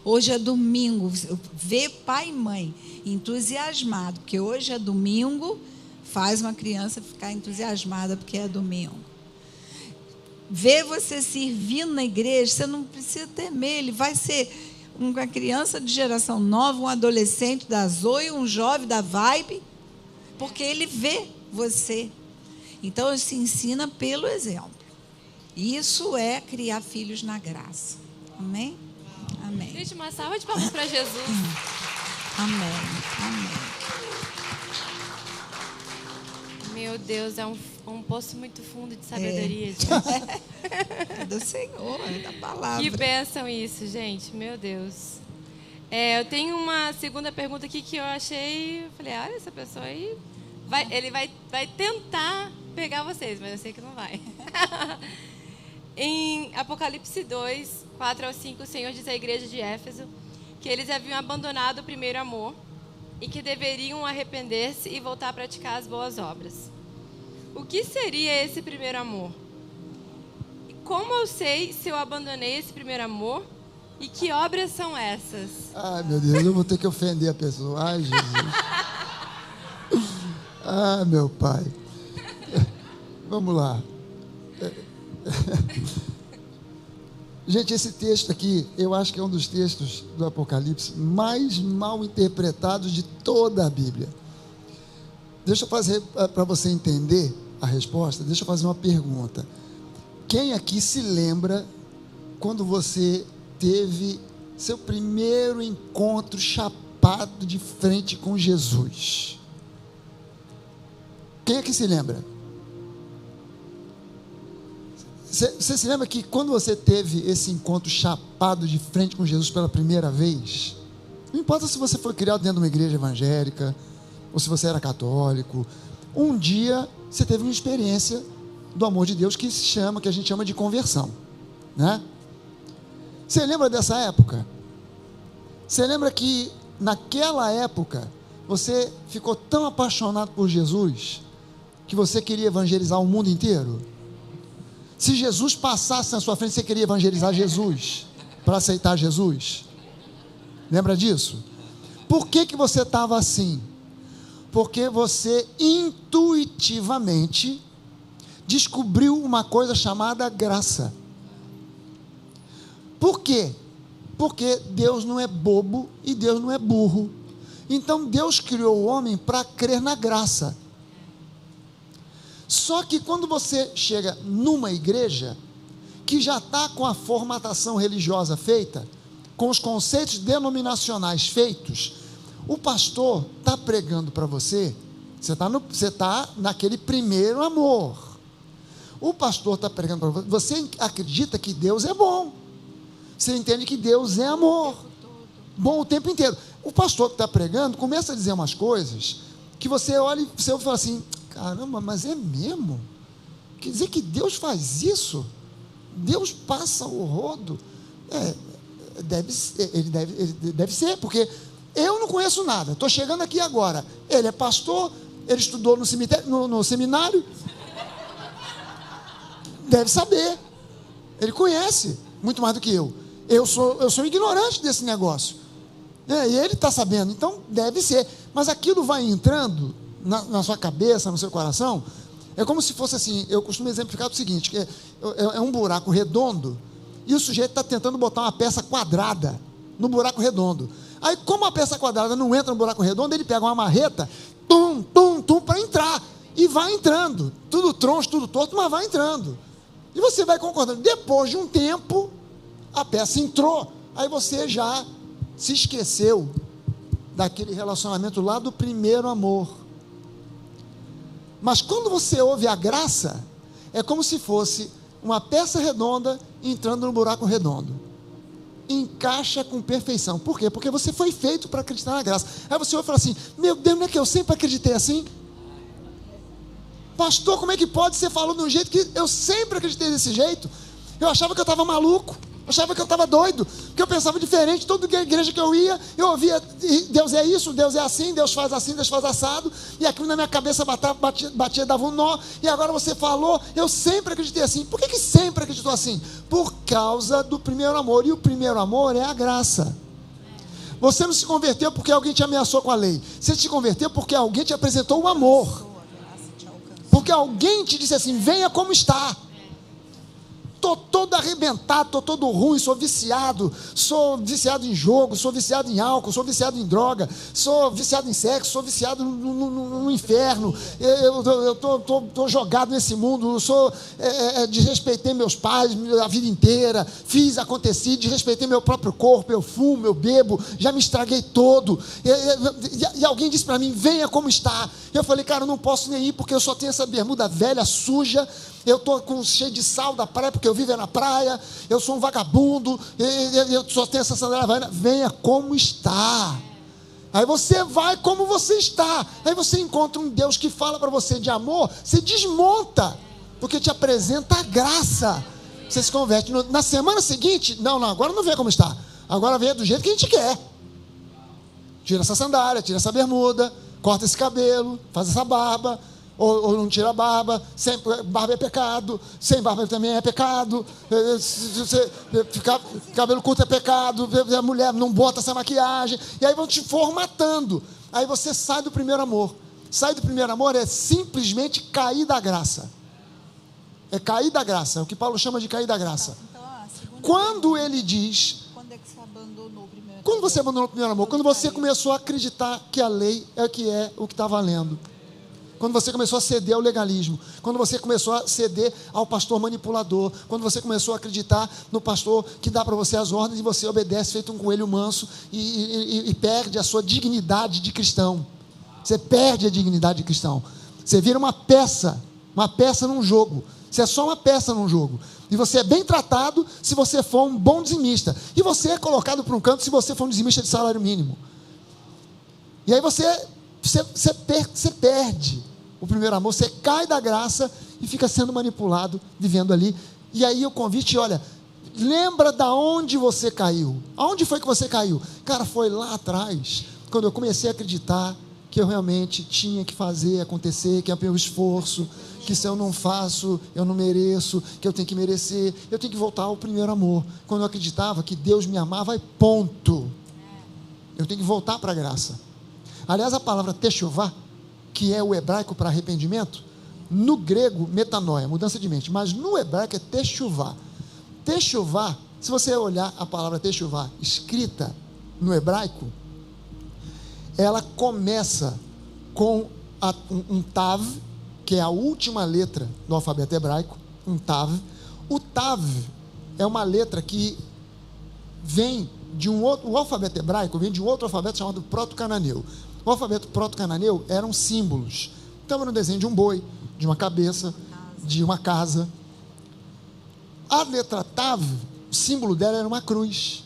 Speaker 3: Hoje é domingo, vê pai e mãe entusiasmado, porque hoje é domingo, faz uma criança ficar entusiasmada porque é domingo. Vê você servindo na igreja, você não precisa temer, ele vai ser uma criança de geração nova, um adolescente da Zoe, um jovem da Vibe, porque ele vê você. Então, se ensina pelo exemplo. Isso é criar filhos na graça. Amém? Amém.
Speaker 2: Gente, uma salva de palmas para Jesus.
Speaker 3: Amém. Amém.
Speaker 2: Meu Deus, é um poço muito fundo de sabedoria, gente.
Speaker 3: É do Senhor, é da palavra.
Speaker 2: Que bênção isso, gente. Meu Deus. Eu tenho uma segunda pergunta aqui que eu achei... Falei, olha, essa pessoa aí... Ele vai tentar pegar vocês, mas eu sei que não vai. Em Apocalipse 2, 4 ao 5, o Senhor diz à igreja de Éfeso que eles haviam abandonado o primeiro amor e que deveriam arrepender-se e voltar a praticar as boas obras. O que seria esse primeiro amor? E como eu sei se eu abandonei esse primeiro amor? E que obras são essas?
Speaker 1: Ai, meu Deus, eu vou ter que ofender a pessoa. Ai, Jesus. Ah, meu pai. Vamos lá. Gente, esse texto aqui, eu acho que é um dos textos do Apocalipse mais mal interpretados de toda a Bíblia. Deixa eu fazer, para você entender a resposta, deixa eu fazer uma pergunta. Quem aqui se lembra quando você teve seu primeiro encontro chapado de frente com Jesus? Quem aqui se lembra? Você se lembra que quando você teve esse encontro chapado de frente com Jesus pela primeira vez, não importa se você foi criado dentro de uma igreja evangélica, ou se você era católico, um dia você teve uma experiência do amor de Deus que a gente chama de conversão, né? Você lembra dessa época? Você lembra que naquela época você ficou tão apaixonado por Jesus que você queria evangelizar o mundo inteiro? Se Jesus passasse na sua frente, você queria evangelizar Jesus para aceitar Jesus? Lembra disso? Por que você estava assim? Porque você intuitivamente descobriu uma coisa chamada graça. Por quê? Porque Deus não é bobo e Deus não é burro. Então Deus criou o homem para crer na graça. Só que quando você chega numa igreja que já está com a formatação religiosa feita, com os conceitos denominacionais feitos, o pastor está pregando para você, você está naquele primeiro amor. O pastor está pregando para você, você acredita que Deus é bom, você entende que Deus é amor, bom o tempo inteiro. O pastor que está pregando começa a dizer umas coisas que você olha e você fala assim: caramba, mas é mesmo? Quer dizer que Deus faz isso? Deus passa o rodo? Ele deve ser, porque eu não conheço nada, estou chegando aqui agora. Ele é pastor, ele estudou no seminário, deve saber, ele conhece muito mais do que eu. Eu sou ignorante desse negócio, e ele está sabendo, então deve ser. Mas aquilo vai entrando na sua cabeça, no seu coração. É como se fosse assim. Eu costumo exemplificar o seguinte, que é um buraco redondo, e o sujeito está tentando botar uma peça quadrada no buraco redondo. Aí, como a peça quadrada não entra no buraco redondo, ele pega uma marreta, para entrar, e vai entrando, tudo troncho, tudo torto, mas vai entrando, e você vai concordando. Depois de um tempo, a peça entrou, aí você já se esqueceu daquele relacionamento lá do primeiro amor. Mas quando você ouve a graça, é como se fosse uma peça redonda entrando no buraco redondo. Encaixa com perfeição. Por quê? Porque você foi feito para acreditar na graça. Aí você ouve e fala assim: meu Deus, não é que eu sempre acreditei assim? Pastor, como é que pode? Você falou de um jeito que eu sempre acreditei desse jeito. Eu achava que eu estava maluco, eu achava que eu estava doido, que eu pensava diferente. Toda igreja que eu ia, eu ouvia: Deus é isso, Deus é assim, Deus faz assim, Deus faz assado, e aquilo na minha cabeça batia, dava um nó. E agora você falou, eu sempre acreditei assim. Por que sempre acreditou assim? Por causa do primeiro amor, e o primeiro amor é a graça. Você não se converteu porque alguém te ameaçou com a lei, você se converteu porque alguém te apresentou o amor, porque alguém te disse assim: venha como está. estou todo arrebentado, estou todo ruim, sou viciado em jogo, sou viciado em álcool, sou viciado em droga, sou viciado em sexo, sou viciado no inferno, eu estou jogado nesse mundo, desrespeitei meus pais a vida inteira, aconteci, desrespeitei meu próprio corpo, eu fumo, eu bebo, já me estraguei todo, e alguém disse para mim, venha como está. Eu falei, cara, eu não posso nem ir, porque eu só tenho essa bermuda velha, suja, eu estou cheio de sal da praia, porque eu vivo na praia, eu sou um vagabundo, eu só tenho essa sandália velha. Venha como está. Aí você vai como você está. Aí você encontra um Deus que fala para você de amor, você desmonta, porque te apresenta a graça. Você se converte. Na semana seguinte, não, agora não vem como está. Agora vem do jeito que a gente quer. Tira essa sandália, tira essa bermuda, corta esse cabelo, faz essa barba, ou não tira a barba, sem barba é pecado, sem barba também é pecado, cabelo curto é pecado, a mulher não bota essa maquiagem, e aí vão te formatando, aí você sai do primeiro amor. Sair do primeiro amor é simplesmente cair da graça, é cair da graça, é o que Paulo chama de cair da graça. Quando ele diz... Quando é que você abandonou o primeiro amor? Quando você abandonou o primeiro amor? Quando você começou a acreditar que a lei é o que está valendo. Quando você começou a ceder ao legalismo, quando você começou a ceder ao pastor manipulador, quando você começou a acreditar no pastor que dá para você as ordens e você obedece feito um coelho manso e perde a sua dignidade de cristão. Você perde a dignidade de cristão. Você vira uma peça num jogo. Você é só uma peça num jogo. E você é bem tratado se você for um bom dizimista. E você é colocado para um canto se você for um dizimista de salário mínimo. E aí você perde o primeiro amor, você cai da graça e fica sendo manipulado, vivendo ali. E aí o convite, olha, lembra da onde você caiu. Aonde foi que você caiu? Cara, foi lá atrás, quando eu comecei a acreditar que eu realmente tinha que fazer acontecer, que é meu esforço, que se eu não faço, eu não mereço, que eu tenho que merecer, eu tenho que voltar ao primeiro amor. Quando eu acreditava que Deus me amava, ponto. Eu tenho que voltar para a graça. Aliás, a palavra techuvá, que é o hebraico para arrependimento, no grego, metanoia, mudança de mente, mas no hebraico é techuvá. Techuvá, se você olhar a palavra techuvá escrita no hebraico, ela começa com um tav, que é a última letra do alfabeto hebraico, um tav. O tav é uma letra que vem de um outro, o alfabeto hebraico vem de um outro alfabeto chamado proto-cananeu. O alfabeto proto-cananeu eram símbolos. Então era um desenho de um boi, de uma cabeça, de uma casa. A letra Tav, o símbolo dela era uma cruz.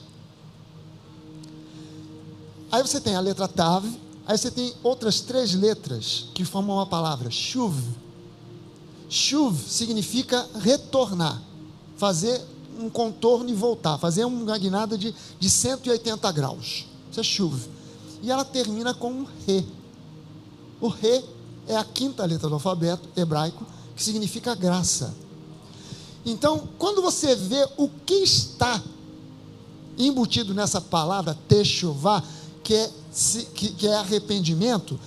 Speaker 1: Aí você tem a letra Tav, aí você tem outras 3 letras que formam uma palavra, Shuv. Shuv significa retornar, fazer um contorno e voltar, fazer uma guinada de 180 graus. Isso é Shuv. E ela termina com um Re. O Re é a 5ª letra do alfabeto hebraico, que significa graça. Então, quando você vê o que está embutido nessa palavra techuvá, que é arrependimento,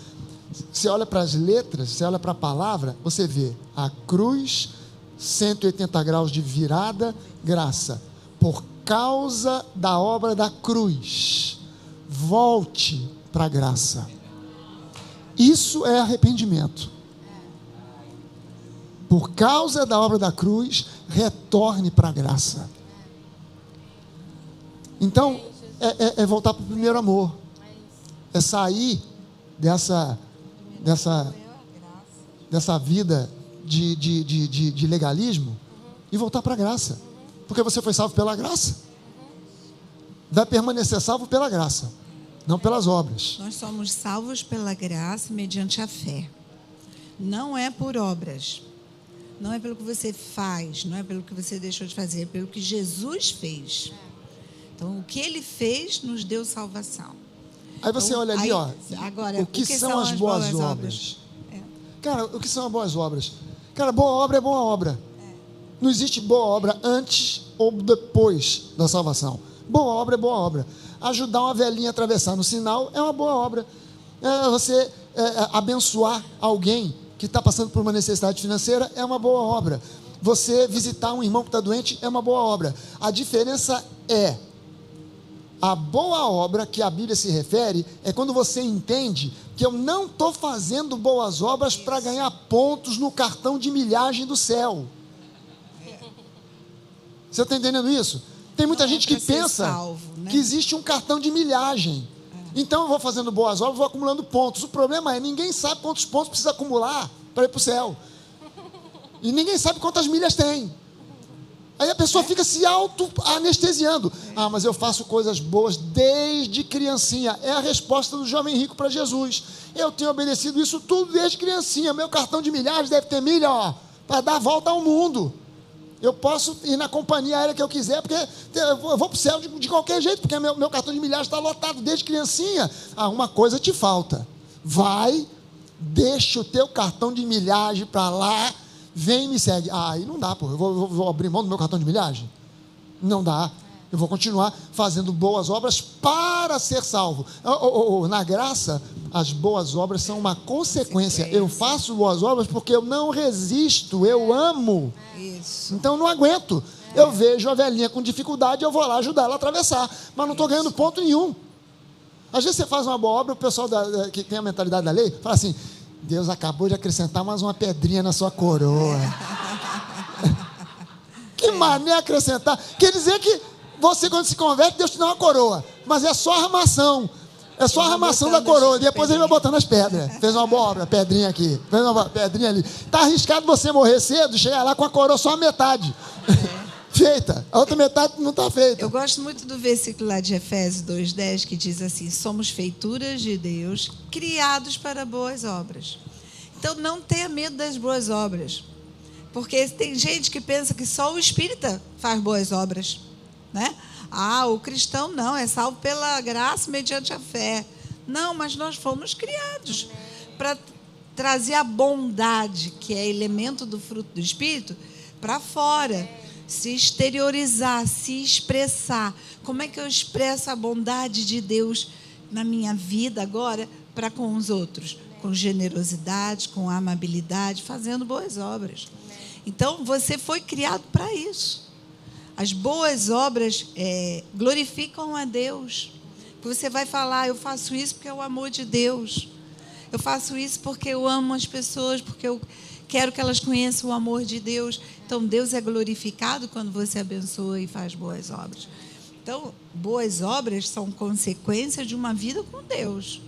Speaker 1: você olha para as letras, você olha para a palavra, você vê a cruz, 180 graus de virada, graça. Por causa da obra da cruz, volte para a graça. Isso é arrependimento. Por causa da obra da cruz, retorne para a graça. Então, é voltar para o primeiro amor. É sair dessa vida de legalismo e voltar para a graça. Porque você foi salvo pela graça. Vai permanecer salvo pela graça, não pelas obras.
Speaker 3: Nós somos salvos pela graça mediante a fé. Não é por obras. Não é pelo que você faz, não é pelo que você deixou de fazer, é pelo que Jesus fez. Então, o que Ele fez nos deu salvação.
Speaker 1: Aí você olha ali,
Speaker 3: agora,
Speaker 1: o que são as boas obras? Cara, o que são as boas obras? Cara, boa obra é boa obra. Não existe boa obra antes ou depois da salvação. Boa obra é boa obra. Ajudar uma velhinha a atravessar no sinal é uma boa obra. Você abençoar alguém que está passando por uma necessidade financeira é uma boa obra. você visitar um irmão que está doente é uma boa obra. A diferença é, a boa obra que a Bíblia se refere é quando você entende que eu não estou fazendo boas obras para ganhar pontos no cartão de milhagem do céu. Você está entendendo isso? Tem muita gente que pensa salvo, né? Que existe um cartão de milhagem. Então eu vou fazendo boas obras, vou acumulando pontos. O problema é, ninguém sabe quantos pontos precisa acumular para ir para o céu. E ninguém sabe quantas milhas tem. Aí a pessoa fica se auto-anestesiando. Ah, mas eu faço coisas boas desde criancinha. É a resposta do jovem rico para Jesus. Eu tenho obedecido isso tudo desde criancinha. Meu cartão de milhares deve ter milha, ó, para dar a volta ao mundo. Eu posso ir na companhia aérea que eu quiser, porque eu vou para o céu de qualquer jeito, porque meu cartão de milhares está lotado desde criancinha. Ah, uma coisa te falta. Vai, deixa o teu cartão de milhagem para lá, vem e me segue. Ah, aí não dá, pô. Eu vou abrir mão do meu cartão de milhagem? Não dá. Eu vou continuar fazendo boas obras para ser salvo. Na graça, as boas obras são uma consequência. Eu faço boas obras porque eu não resisto, eu amo. Isso. Então eu não aguento. Eu vejo a velhinha com dificuldade, eu vou lá ajudar ela a atravessar. Mas não estou ganhando ponto nenhum. Às vezes você faz uma boa obra, o pessoal que tem a mentalidade da lei fala assim: Deus acabou de acrescentar mais uma pedrinha na sua coroa. Que mané acrescentar? Quer dizer que você, quando se converte, Deus te dá uma coroa, mas é só a armação. É só a armação da coroa. Depois ele vai botando as pedras. Fez uma boa obra, pedrinha aqui, fez uma pedrinha ali. Está arriscado você morrer cedo, chegar lá com a coroa só a metade feita, a outra metade não está feita.
Speaker 3: Eu gosto muito do versículo lá de Efésios 2:10, que diz assim: somos feituras de Deus, criados para boas obras. Então não tenha medo das boas obras, porque tem gente que pensa que só o espírita faz boas obras, né? Ah, o cristão não, é salvo pela graça mediante a fé. Não, mas nós fomos criados para trazer a bondade, que é elemento do fruto do Espírito, para fora, se exteriorizar, se expressar. Como é que eu expresso a bondade de Deus na minha vida agora para com os outros? Com generosidade, com amabilidade, fazendo boas obras. Então, você foi criado para isso. As boas obras glorificam a Deus. Você vai falar: eu faço isso porque é o amor de Deus. Eu faço isso porque eu amo as pessoas, porque eu quero que elas conheçam o amor de Deus. Então, Deus é glorificado quando você abençoa e faz boas obras. Então, boas obras são consequência de uma vida com Deus.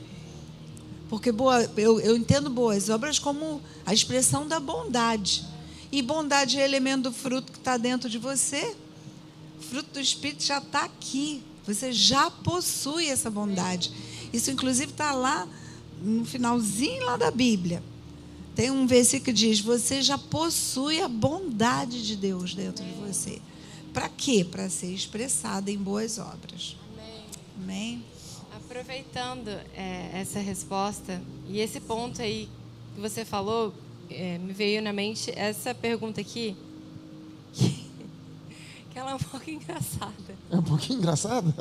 Speaker 3: Porque eu entendo boas obras como a expressão da bondade. E bondade é elemento do fruto que está dentro de você. O fruto do Espírito já está aqui. Você já possui essa bondade. Isso, inclusive, está lá no finalzinho lá da Bíblia. Tem um versículo que diz: você já possui a bondade de Deus dentro de você. Para quê? Para ser expressada em boas obras.
Speaker 2: Amém.
Speaker 3: Amém?
Speaker 2: Aproveitando essa resposta e esse ponto aí que você falou, me veio na mente essa pergunta aqui, que ela é um pouco engraçada.
Speaker 1: É um pouquinho engraçada?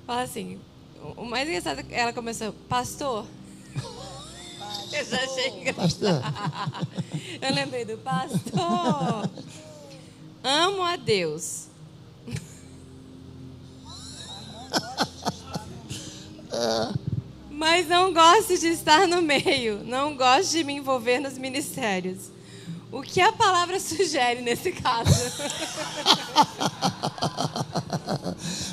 Speaker 2: Fala assim, o mais engraçado é que ela começou: pastor. Eu já achei engraçado. Eu lembrei do pastor. Amo a Deus. Mas não gosto de estar no meio. Não gosto de me envolver nos ministérios. O que a palavra sugere nesse caso?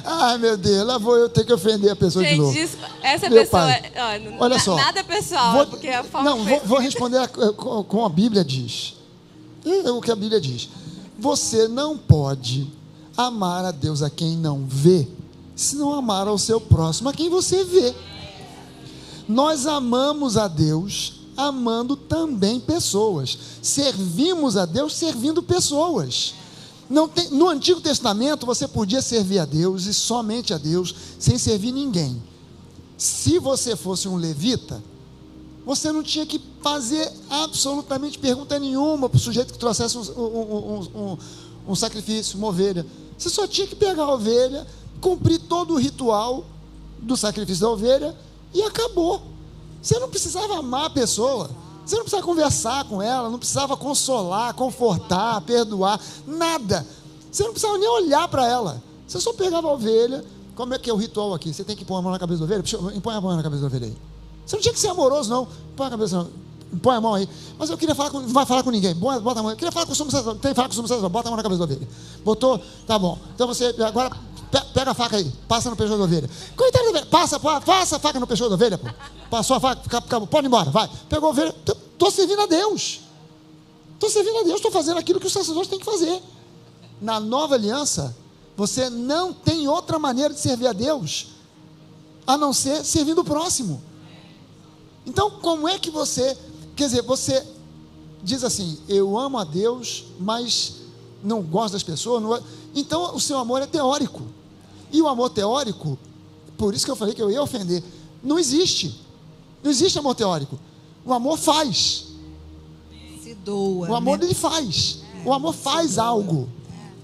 Speaker 1: Ai, meu Deus, lá vou eu ter que ofender a pessoa de novo.
Speaker 2: Essa
Speaker 1: meu
Speaker 2: pessoa,
Speaker 1: pai, olha só,
Speaker 2: nada pessoal, porque a forma
Speaker 1: vou responder como a Bíblia diz. O que a Bíblia diz. Você não pode amar a Deus a quem não vê, se não amar ao seu próximo a quem você vê. Nós amamos a Deus amando também pessoas. Servimos a Deus servindo pessoas. No Antigo Testamento você podia servir a Deus e somente a Deus, sem servir ninguém. Se você fosse um levita, você não tinha que fazer absolutamente pergunta nenhuma para o sujeito que trouxesse um sacrifício, uma ovelha. Você só tinha que pegar a ovelha, cumprir todo o ritual do sacrifício da ovelha e acabou. Você não precisava amar a pessoa. Você não precisava conversar com ela, não precisava consolar, confortar, perdoar, nada. Você não precisava nem olhar para ela. Você só pegava a ovelha. Como é que é o ritual aqui? Você tem que pôr a mão na cabeça da ovelha? Põe a mão na cabeça da ovelha aí. Você não tinha que ser amoroso, não. Põe a cabeça, põe a mão aí. Mas eu queria falar com... Não vai falar com ninguém. Bota a mão. Eu queria falar com o sumo sacerdote. Tem que falar com o sumo sacerdote. Bota a mão na cabeça da ovelha. Botou? Tá bom. Então você agora pega a faca aí. Passa no pescoço da ovelha. Coitado da ovelha. Passa a faca no pescoço da ovelha, pô. Passou a faca. Acabou. Pode ir embora. Vai. Pegou a ovelha. Estou servindo a Deus. Estou servindo a Deus. Estou fazendo aquilo que o sacerdote tem que fazer. Na nova aliança, você não tem outra maneira de servir a Deus a não ser servindo o próximo. Então, como é que você... Quer dizer, você diz assim, eu amo a Deus, mas não gosto das pessoas. Não... Então, o seu amor é teórico. E o amor teórico, por isso que eu falei que eu ia ofender, não existe. Não existe amor teórico. O amor faz.
Speaker 3: Se doa.
Speaker 1: O amor, ele faz. O amor faz algo.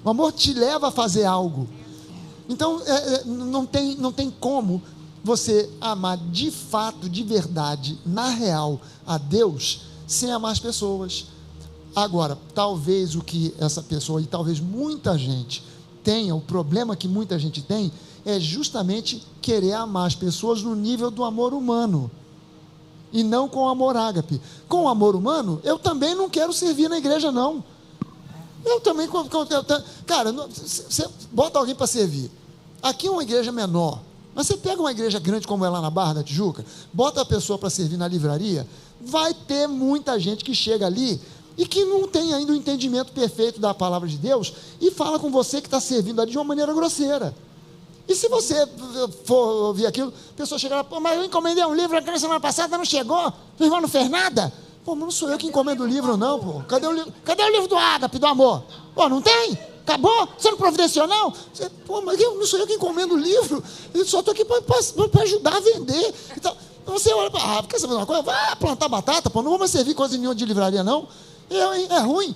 Speaker 1: O amor te leva a fazer algo. Então, não tem como você amar de fato, de verdade, na real, a Deus, sem amar as pessoas. Agora, talvez o que essa pessoa, e talvez muita gente tenha, o problema que muita gente tem, é justamente querer amar as pessoas no nível do amor humano, e não com o amor ágape. Com o amor humano, eu também não quero servir na igreja, não. Eu também, cara, você bota alguém para servir. Aqui é uma igreja menor, mas você pega uma igreja grande como é lá na Barra da Tijuca, bota a pessoa para servir na livraria, vai ter muita gente que chega ali e que não tem ainda o entendimento perfeito da palavra de Deus e fala com você que está servindo ali de uma maneira grosseira. E se você for ouvir aquilo, a pessoa chega lá, pô, mas eu encomendei um livro na semana passada, não chegou, o irmão não fez nada. Pô, mas não sou eu que encomendo o livro, não, pô. Cadê o livro do ágape, do amor? Pô, não tem? Acabou? Você não providenciou, não? Pô, mas não sou eu que encomendo o livro. Eu só estou aqui para ajudar a vender. Então, você olha para... quer saber uma coisa? Vai plantar batata, pô. Não vou mais servir coisa nenhuma de livraria, não. É ruim.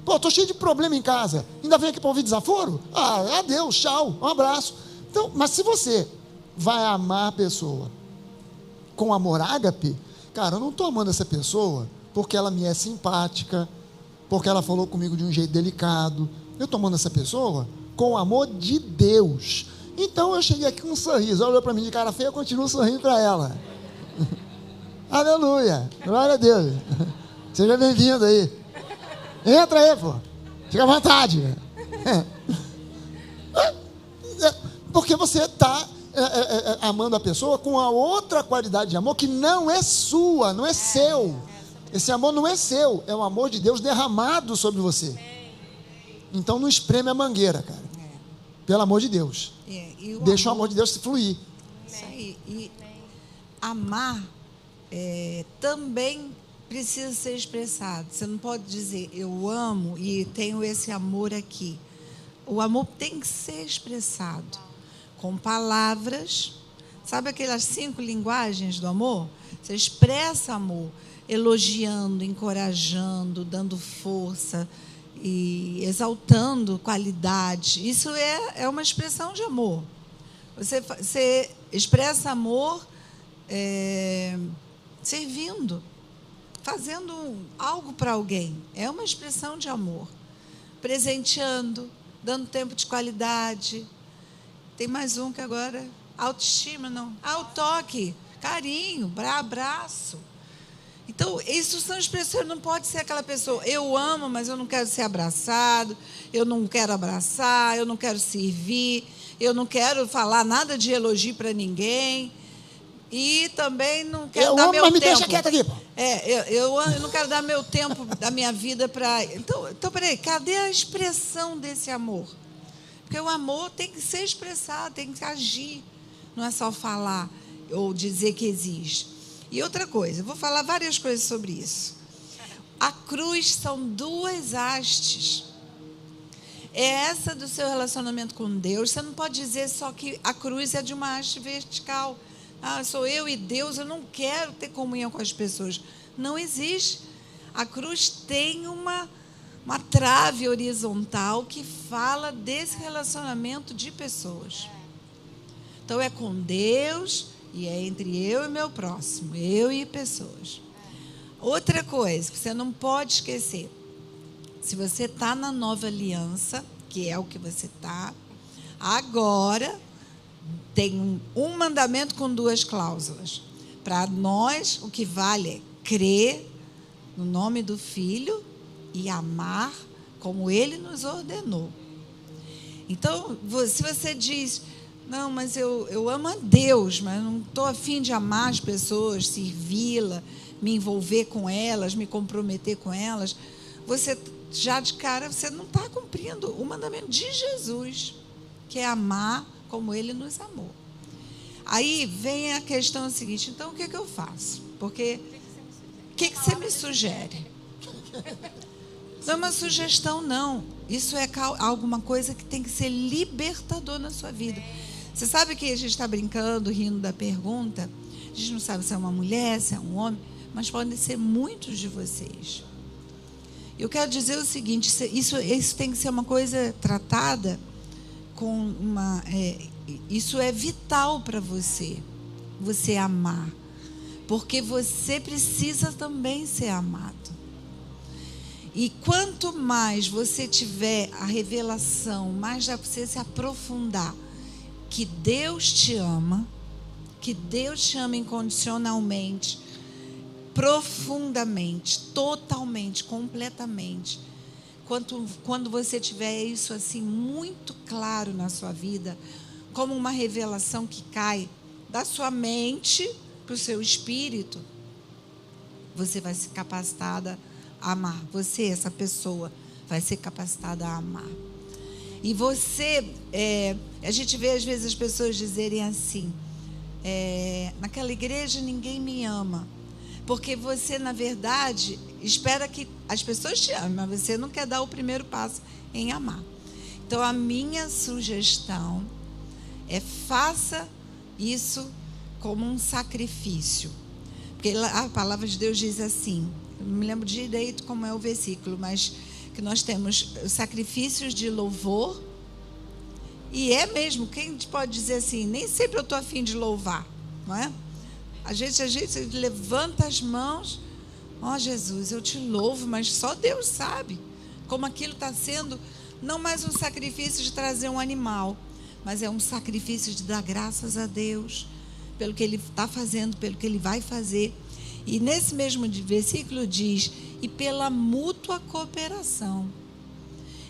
Speaker 1: Pô, estou cheio de problema em casa. Ainda vem aqui para ouvir desaforo? Adeus, tchau, um abraço. Então, mas se você vai amar a pessoa com amor ágape, cara, eu não estou amando essa pessoa porque ela me é simpática, porque ela falou comigo de um jeito delicado. Eu estou amando essa pessoa com o amor de Deus. Então eu cheguei aqui com um sorriso. Ela olhou para mim de cara feia, eu continuo sorrindo para ela. Aleluia, glória a Deus. Seja bem-vindo aí. Entra aí, pô. Fica à vontade. Porque você está amando a pessoa com a outra qualidade de amor que não é sua, não é seu. Esse amor não é seu, é o amor de Deus derramado sobre você. Então não espreme a mangueira, cara. Pelo amor de Deus. Deixa o amor de Deus se fluir.
Speaker 3: Isso aí. E amar também precisa ser expressado. Você não pode dizer, eu amo e tenho esse amor aqui. O amor tem que ser expressado com palavras. Sabe aquelas 5 linguagens do amor? Você expressa amor, elogiando, encorajando, dando força e exaltando qualidade. Isso é uma expressão de amor. Você expressa amor servindo, fazendo algo para alguém. É uma expressão de amor. Presenteando, dando tempo de qualidade. Tem mais um que agora... Autoestima, não. O toque, carinho, abraço. Então, isso são expressões, não pode ser aquela pessoa, eu amo, mas eu não quero ser abraçado, eu não quero abraçar, eu não quero servir, eu não quero falar nada de elogio para ninguém, e também não quero dar meu tempo. Mas me deixa quieta aqui, pô. Eu não quero dar meu tempo da minha vida para... Então, peraí, cadê a expressão desse amor? Porque o amor tem que ser expressado, tem que agir, não é só falar ou dizer que existe. E outra coisa, eu vou falar várias coisas sobre isso. A cruz são 2 hastes. É essa do seu relacionamento com Deus. Você não pode dizer só que a cruz é de uma haste vertical. Sou eu e Deus, eu não quero ter comunhão com as pessoas. Não existe. A cruz tem uma trave horizontal que fala desse relacionamento de pessoas. Então, é com Deus... E é entre eu e meu próximo, eu e pessoas. Outra coisa que você não pode esquecer. Se você está na nova aliança, que é o que você está, agora tem um mandamento com 2 cláusulas. Para nós, o que vale é crer no nome do Filho e amar como Ele nos ordenou. Então, se você diz, não, mas eu amo a Deus, mas não estou a fim de amar as pessoas, servi-la, me envolver com elas, me comprometer com elas, você já de cara, você não está cumprindo o mandamento de Jesus, que é amar como Ele nos amou. Aí vem a questão seguinte, então o que eu faço? Porque o que você me sugere? Não é uma sugestão, não. Isso é alguma coisa que tem que ser libertador na sua vida. Você sabe que a gente está brincando, rindo da pergunta? A gente não sabe se é uma mulher, se é um homem, mas podem ser muitos de vocês. Eu quero dizer o seguinte, isso tem que ser uma coisa tratada com uma... isso é vital para você amar. Porque você precisa também ser amado. E quanto mais você tiver a revelação, mais dá para você se aprofundar que Deus te ama incondicionalmente, profundamente, totalmente, completamente. Quando você tiver isso assim muito claro na sua vida, como uma revelação que cai da sua mente para o seu espírito, você vai ser capacitada a amar. Você, essa pessoa, vai ser capacitada a amar. E você, a gente vê às vezes as pessoas dizerem assim, naquela igreja ninguém me ama. Porque você, na verdade, espera que as pessoas te amem, mas você não quer dar o primeiro passo em amar. Então, a minha sugestão é faça isso como um sacrifício. Porque a palavra de Deus diz assim, eu não me lembro direito como é o versículo, mas que nós temos sacrifícios de louvor. E é mesmo, quem pode dizer assim, nem sempre eu estou a fim de louvar, não é? A gente levanta as mãos, Jesus, eu te louvo, mas só Deus sabe como aquilo está sendo, não mais um sacrifício de trazer um animal, mas é um sacrifício de dar graças a Deus pelo que Ele está fazendo, pelo que Ele vai fazer. E nesse mesmo versículo diz, e pela mútua cooperação.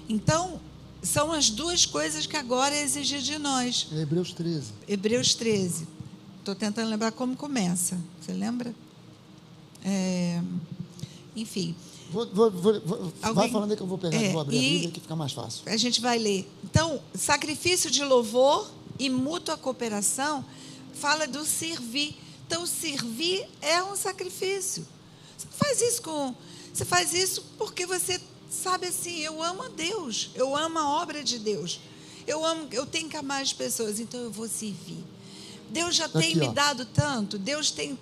Speaker 3: Então, são as 2 coisas que agora é exigir de nós.
Speaker 1: Hebreus 13.
Speaker 3: Hebreus 13. Estou tentando lembrar como começa. Você lembra? Enfim.
Speaker 1: Vai falando aí que eu vou pegar, vou abrir a Bíblia que fica mais fácil.
Speaker 3: A gente vai ler. Então, sacrifício de louvor e mútua cooperação fala do servir. Então, servir é um sacrifício. Você faz isso porque você sabe assim, eu amo a Deus, eu amo a obra de Deus. Eu tenho que amar as pessoas, então eu vou servir. Deus já tem me dado tanto, Deus tem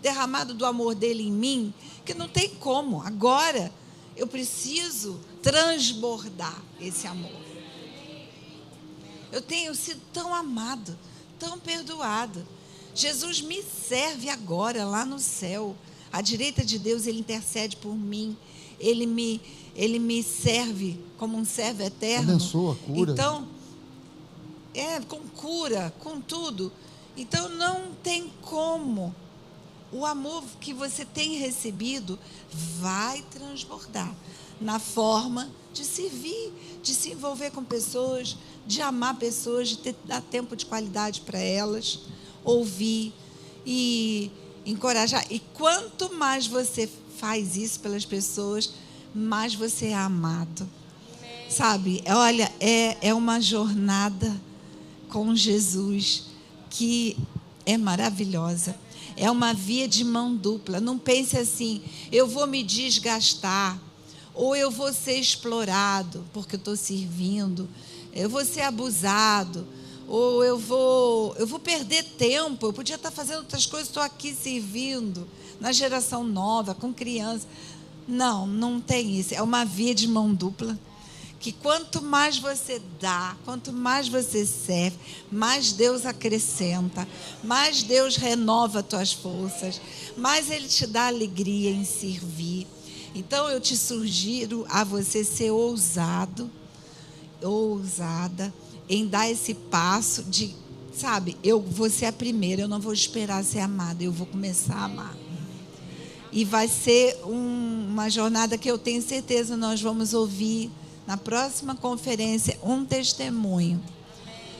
Speaker 3: derramado do amor dele em mim, que não tem como. Agora, eu preciso transbordar esse amor. Eu tenho sido tão amado, tão perdoado. Jesus me serve agora, lá no céu. À direita de Deus, Ele intercede por mim. Ele me serve como um servo eterno.
Speaker 1: Abençoa, cura.
Speaker 3: Então, com cura, com tudo. Então, não tem como. O amor que você tem recebido vai transbordar na forma de servir, de se envolver com pessoas, de amar pessoas, de dar tempo de qualidade para elas, ouvir e encorajar. E quanto mais você faz isso pelas pessoas, mais você é amado. Sabe? Olha, é uma jornada com Jesus que é maravilhosa. É uma via de mão dupla. Não pense assim, eu vou me desgastar, ou eu vou ser explorado porque eu estou servindo, eu vou ser abusado, ou eu vou perder tempo, eu podia estar fazendo outras coisas, estou aqui servindo, na geração nova, com criança. Não tem isso. É uma via de mão dupla, que quanto mais você dá, quanto mais você serve, mais Deus acrescenta, mais Deus renova as tuas forças, mais Ele te dá alegria em servir. Então eu te sugiro a você ser ousado, ousada, em dar esse passo de, sabe, eu vou ser a primeira, eu não vou esperar ser amada, eu vou começar a amar. E vai ser uma jornada que eu tenho certeza nós vamos ouvir na próxima conferência um testemunho,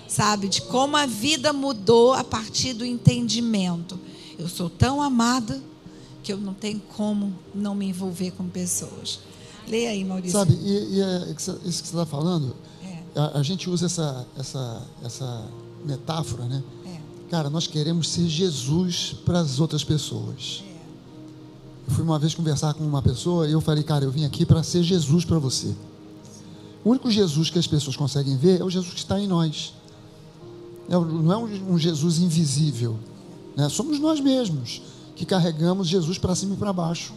Speaker 3: sabe, de como a vida mudou a partir do entendimento. Eu sou tão amada que eu não tenho como não me envolver com pessoas. Leia aí, Maurício.
Speaker 1: Sabe, isso que você está falando, a gente usa essa metáfora, né? Cara, nós queremos ser Jesus para as outras pessoas. Eu fui uma vez conversar com uma pessoa e eu falei, cara, eu vim aqui para ser Jesus para você. O único Jesus que as pessoas conseguem ver é o Jesus que está em nós. Não é um Jesus invisível, né? Somos nós mesmos que carregamos Jesus para cima e para baixo.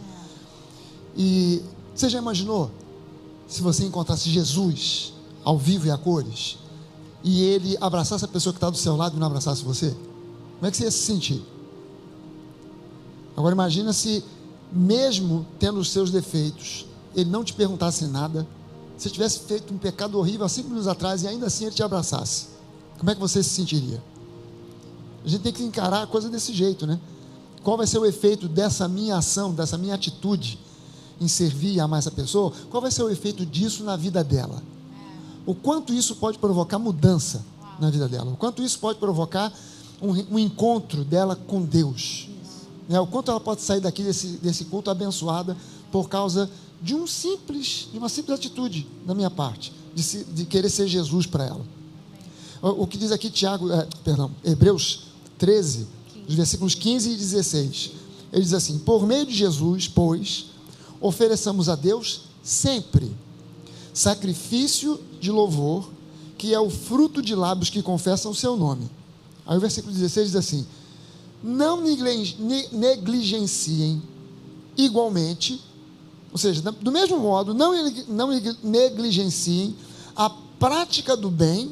Speaker 1: E você já imaginou se você encontrasse Jesus ao vivo e a cores e ele abraçasse a pessoa que está do seu lado e não abraçasse você? Como é que você ia se sentir? Agora imagina se, mesmo tendo os seus defeitos, ele não te perguntasse nada, se tivesse feito um pecado horrível há 5 minutos atrás e ainda assim ele te abraçasse, como é que você se sentiria? A gente tem que encarar a coisa desse jeito, né? Qual vai ser o efeito dessa minha ação, dessa minha atitude em servir e amar essa pessoa? Qual vai ser o efeito disso na vida dela? O quanto isso pode provocar mudança na vida dela? O quanto isso pode provocar um encontro dela com Deus? O quanto ela pode sair daqui desse culto abençoada por causa de uma simples atitude da minha parte, de querer ser Jesus para ela. O que diz aqui Hebreus 13, os versículos 15 e 16, ele diz assim: por meio de Jesus, pois, ofereçamos a Deus sempre sacrifício de louvor, que é o fruto de lábios que confessam o seu nome. Aí o versículo 16 diz assim: não negligenciem igualmente, ou seja, do mesmo modo, não negligenciem a prática do bem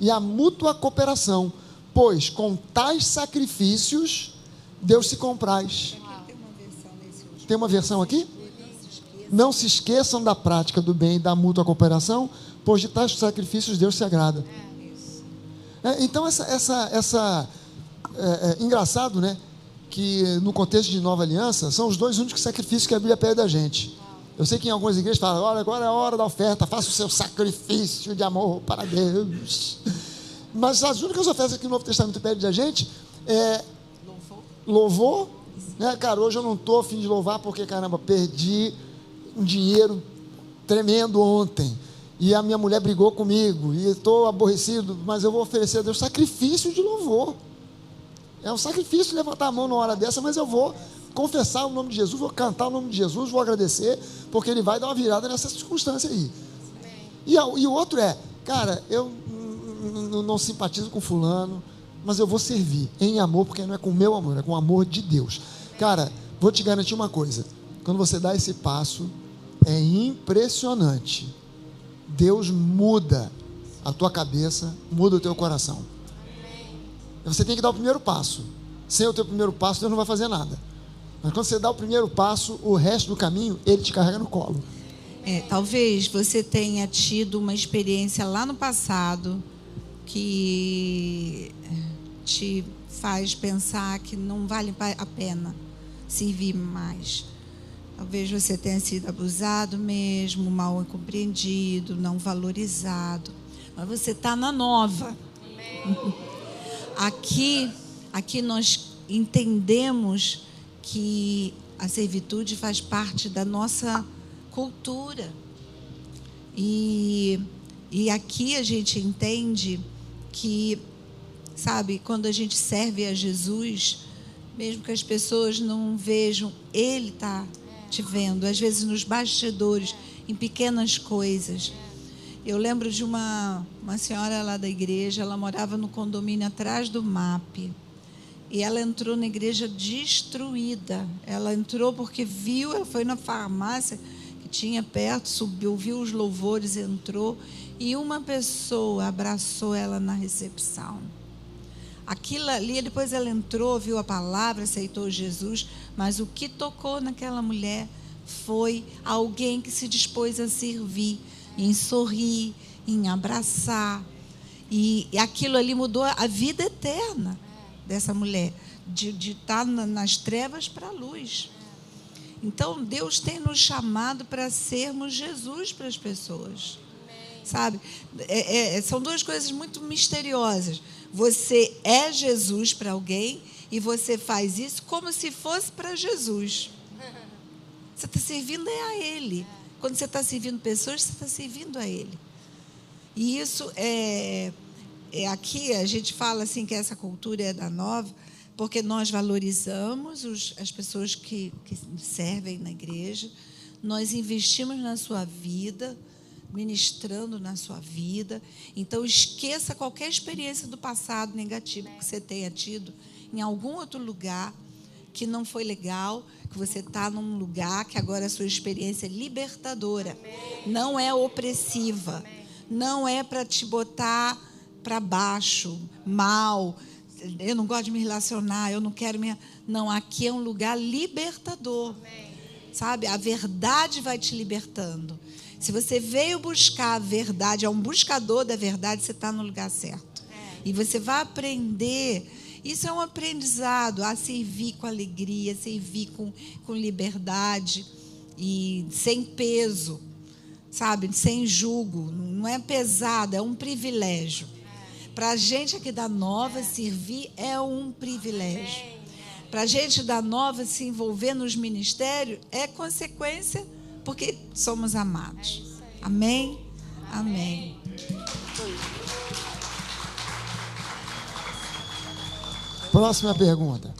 Speaker 1: e a mútua cooperação, pois com tais sacrifícios Deus se compraz. Tem uma versão aqui? Não se esqueçam da prática do bem e da mútua cooperação, pois de tais sacrifícios Deus se agrada. Então engraçado, né? Que no contexto de nova aliança são os dois únicos sacrifícios que a Bíblia pede da gente. Eu sei que em algumas igrejas falam: olha, agora é a hora da oferta, faça o seu sacrifício de amor para Deus. Mas as únicas ofertas que o Novo Testamento pede da gente é louvor, né? Cara, hoje eu não estou a fim de louvar porque, caramba, perdi um dinheiro tremendo ontem e a minha mulher brigou comigo e estou aborrecido, mas eu vou oferecer a Deus sacrifício de louvor. É um sacrifício levantar a mão numa hora dessa, mas eu vou confessar o nome de Jesus, vou cantar o nome de Jesus, vou agradecer, porque Ele vai dar uma virada nessa circunstância aí. E o outro é: cara, eu não simpatizo com fulano, mas eu vou servir em amor, porque não é com o meu amor, é com o amor de Deus. Cara, vou te garantir uma coisa: quando você dá esse passo, é impressionante. Deus muda a tua cabeça, muda o teu coração. Você tem que dar o primeiro passo. Sem o teu primeiro passo, Deus não vai fazer nada. Mas quando você dá o primeiro passo, o resto do caminho, Ele te carrega no colo.
Speaker 3: Talvez você tenha tido uma experiência lá no passado que te faz pensar que não vale a pena servir mais. Talvez você tenha sido abusado mesmo, mal compreendido, não valorizado. Mas você está na nova. Aqui nós entendemos que a servitude faz parte da nossa cultura. E aqui a gente entende que, sabe, quando a gente serve a Jesus, mesmo que as pessoas não vejam, Ele está te vendo, às vezes nos bastidores, em pequenas coisas. Eu lembro de uma senhora lá da igreja, ela morava no condomínio atrás do MAP. E ela entrou na igreja destruída. Ela entrou porque viu, ela foi na farmácia, que tinha perto, subiu, viu os louvores, entrou, e uma pessoa abraçou ela na recepção. Aquilo ali, depois ela entrou, viu a palavra, aceitou Jesus, mas o que tocou naquela mulher foi alguém que se dispôs a servir, em sorrir, em abraçar. E aquilo ali mudou a vida eterna dessa mulher, de estar nas trevas para a luz. Então, Deus tem nos chamado para sermos Jesus para as pessoas. Sabe? São duas coisas muito misteriosas. Você é Jesus para alguém e você faz isso como se fosse para Jesus. Você está servindo a Ele. Quando você está servindo pessoas, você está servindo a Ele. E isso aqui a gente fala assim que essa cultura é da nova, porque nós valorizamos as pessoas que servem na igreja, nós investimos na sua vida, ministrando na sua vida. Então, esqueça qualquer experiência do passado negativo que você tenha tido em algum outro lugar que não foi legal, que você está num lugar que agora a sua experiência é libertadora, não é opressiva, não é para te botar para baixo, mal, eu não gosto de me relacionar, eu não quero me... Não, aqui é um lugar libertador, sabe? A verdade vai te libertando. Se você veio buscar a verdade, é um buscador da verdade, você está no lugar certo. E você vai aprender, isso é um aprendizado, a servir com alegria, servir com liberdade e sem peso, sabe? Sem jugo, não é pesado, é um privilégio. Para a gente aqui da Nova, servir é um privilégio. Para a gente da Nova se envolver nos ministérios é consequência, porque somos amados. Amém? Amém.
Speaker 1: Próxima pergunta.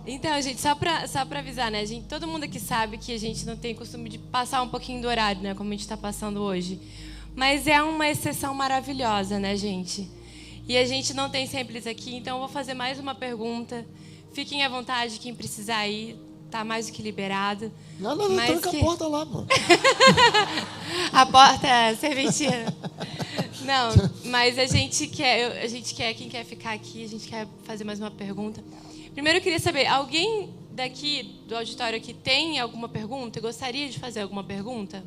Speaker 2: Então, gente, só para avisar, né? Todo mundo aqui sabe que a gente não tem costume de passar um pouquinho do horário, né? Como a gente está passando hoje. Mas é uma exceção maravilhosa, né, gente? E a gente não tem sempre isso aqui, então eu vou fazer mais uma pergunta. Fiquem à vontade, quem precisar ir, tá mais do que liberado.
Speaker 1: Não, tranca a porta lá, pô.
Speaker 2: A porta é serventia. Não, mas a gente quer, quem quer ficar aqui, a gente quer fazer mais uma pergunta. Primeiro eu queria saber, alguém daqui, do auditório aqui, tem alguma pergunta? Gostaria de fazer alguma pergunta?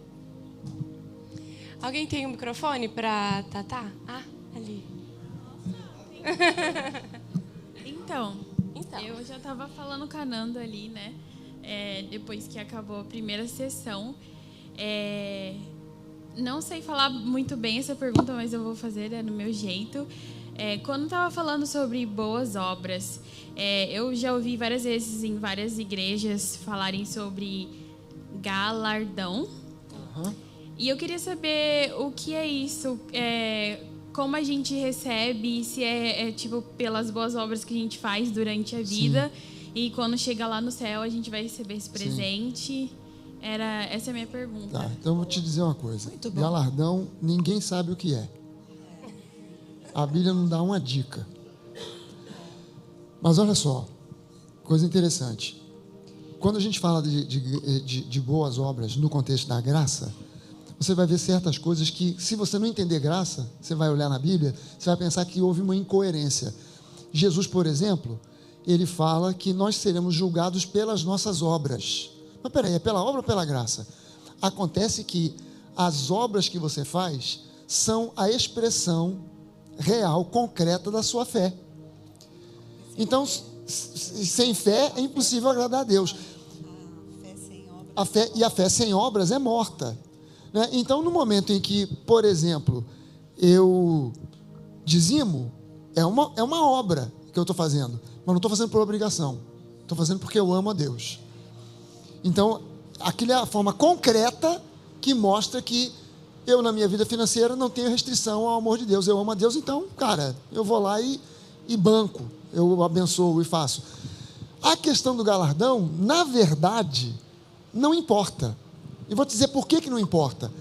Speaker 2: Alguém tem um microfone para Tatá? Ah, ali.
Speaker 4: Então, eu já estava falando com a Nanda ali, né? Depois que acabou a primeira sessão. Não sei falar muito bem essa pergunta, mas eu vou fazer do meu jeito. Quando estava falando sobre boas obras, eu já ouvi várias vezes em várias igrejas falarem sobre galardão. Uhum. E eu queria saber o que é isso, como a gente recebe, se tipo pelas boas obras que a gente faz durante a vida. Sim. E quando chega lá no céu a gente vai receber esse presente. Essa é a minha pergunta.
Speaker 1: Tá, então eu vou te dizer uma coisa. Galardão, ninguém sabe o que é. A Bíblia não dá uma dica. Mas olha só, coisa interessante. Quando a gente fala de boas obras no contexto da graça, você vai ver certas coisas que, se você não entender graça, você vai olhar na Bíblia, você vai pensar que houve uma incoerência. Jesus, por exemplo, ele fala que nós seremos julgados pelas nossas obras. Mas peraí, é pela obra ou pela graça? Acontece que as obras que você faz são a expressão real, concreta da sua fé. Então, sem fé é impossível agradar a Deus. A fé sem obras é morta. Né? Então, no momento em que, por exemplo, eu dizimo, é uma obra que eu estou fazendo, mas não estou fazendo por obrigação, estou fazendo porque eu amo a Deus. Então, aquilo é a forma concreta que mostra que eu, na minha vida financeira, não tenho restrição ao amor de Deus. Eu amo a Deus, então, cara, eu vou lá e banco, eu abençoo e faço. A questão do galardão, na verdade, não importa. E vou te dizer por que não importa.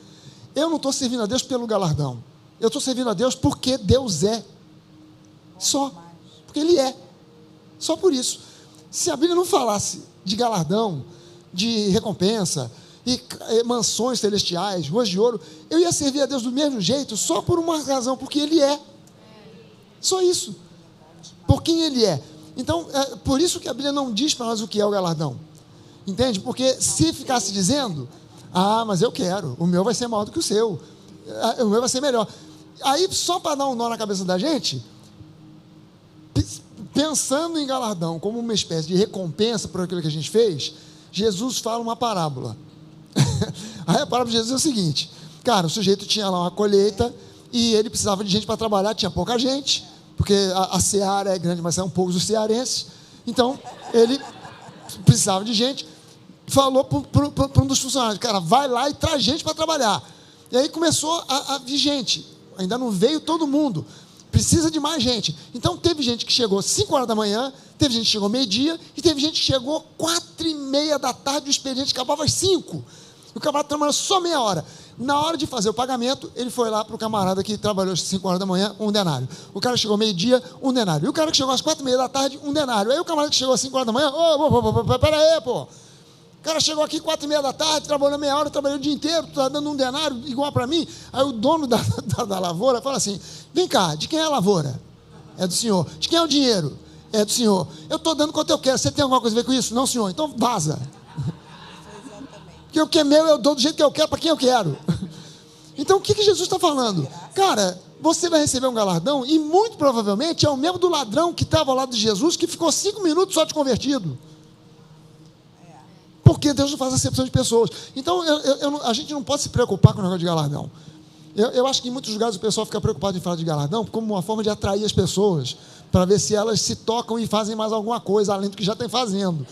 Speaker 1: Eu não estou servindo a Deus pelo galardão. Eu estou servindo a Deus porque Deus é. Só. Porque Ele é. Só por isso. Se a Bíblia não falasse de galardão, de recompensa, e mansões celestiais, ruas de ouro, eu ia servir a Deus do mesmo jeito, só por uma razão, porque Ele é. Só isso. Por quem Ele é. Então, é por isso que a Bíblia não diz para nós o que é o galardão. Entende? Porque se ficasse dizendo, mas eu quero, o meu vai ser maior do que o seu, o meu vai ser melhor. Aí, só para dar um nó na cabeça da gente, pensando em galardão como uma espécie de recompensa por aquilo que a gente fez, Jesus fala uma parábola. Aí a parábola de Jesus é o seguinte: cara, o sujeito tinha lá uma colheita e ele precisava de gente para trabalhar, tinha pouca gente, porque a seara é grande, mas são poucos os cearenses. Então, ele precisava de gente, falou para um dos funcionários: cara, vai lá e traz gente para trabalhar. E aí começou a vir gente, ainda não veio todo mundo, precisa de mais gente. Então teve gente que chegou 5 horas da manhã, teve gente que chegou meio-dia, e teve gente que chegou 4:30 da tarde, o expediente acabava às 5. O camarada trabalhou só meia hora. Na hora de fazer o pagamento, ele foi lá para o camarada que trabalhou às 5 horas da manhã, 1 denário. O cara chegou meio-dia, 1 denário. E o cara que chegou às 4:30 da tarde, 1 denário. Aí o camarada que chegou às 5 horas da manhã, pera aí, pô. O cara chegou aqui 4:30 da tarde, trabalhou meia hora, trabalhou o dia inteiro, está dando 1 denário igual para mim. Aí o dono da lavoura fala assim: vem cá, de quem é a lavoura? É do senhor. De quem é o dinheiro? É do senhor. Eu estou dando quanto eu quero. Você tem alguma coisa a ver com isso? Não, senhor. Então vaza. Porque o que é meu eu dou do jeito que eu quero, para quem eu quero. Então o que Jesus está falando? Cara, você vai receber um galardão e muito provavelmente é o mesmo do ladrão que estava ao lado de Jesus, que ficou 5 minutos só de convertido. Porque Deus não faz acepção de pessoas. Então, a gente não pode se preocupar com o negócio de galardão. Eu acho que em muitos lugares o pessoal fica preocupado em falar de galardão como uma forma de atrair as pessoas, para ver se elas se tocam e fazem mais alguma coisa, além do que já estão fazendo.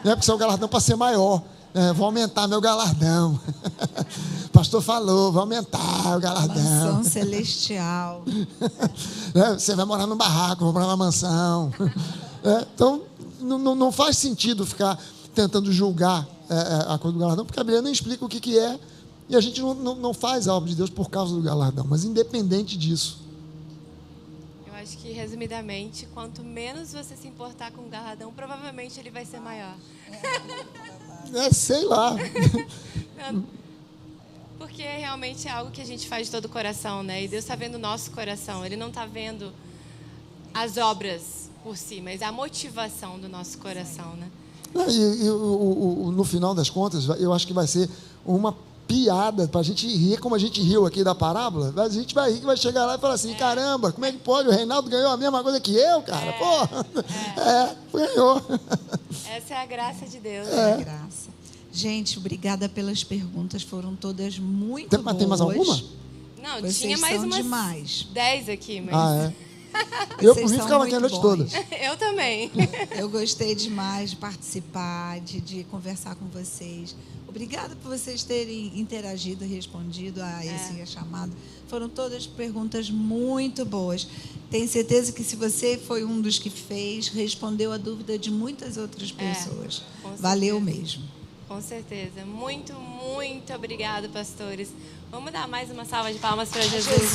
Speaker 1: Porque se é o galardão para ser maior. Vou aumentar meu galardão. O pastor falou, vou aumentar o galardão.
Speaker 3: Mansão celestial.
Speaker 1: Você vai morar num barraco, vou morar numa mansão. Então, não faz sentido ficar tentando julgar a coisa do galardão, porque a Bíblia não explica o que é, e a gente não faz a obra de Deus por causa do galardão, mas independente disso.
Speaker 2: Eu acho que, resumidamente, quanto menos você se importar com o galardão, provavelmente ele vai ser maior.
Speaker 1: Sei lá.
Speaker 2: Porque realmente é algo que a gente faz de todo o coração, né? E Deus está vendo o nosso coração, Ele não está vendo as obras por si, mas a motivação do nosso coração, né?
Speaker 1: No final das contas, eu acho que vai ser uma piada para a gente rir, como a gente riu aqui da parábola. A gente vai rir, que vai chegar lá e falar assim: caramba, como é que pode? O Reinaldo ganhou a mesma coisa que eu, cara. Ganhou.
Speaker 2: Essa é a graça de Deus.
Speaker 3: É a graça. Gente, obrigada pelas perguntas, foram todas muito boas.
Speaker 1: Tem mais alguma?
Speaker 2: Não,
Speaker 3: Vocês
Speaker 2: tinha mais
Speaker 3: são
Speaker 2: umas
Speaker 3: demais.
Speaker 2: 10 aqui, mas...
Speaker 1: Eu, por mim, ficava aqui a noite toda.
Speaker 2: Eu também.
Speaker 3: Eu gostei demais de participar, de conversar com vocês. Obrigada por vocês terem interagido e respondido a esse chamado. Foram todas perguntas muito boas. Tenho certeza que, se você foi um dos que fez, respondeu a dúvida de muitas outras pessoas. Valeu mesmo.
Speaker 2: Com certeza. Muito, muito obrigado, pastores. Vamos dar mais uma salva de palmas para Jesus.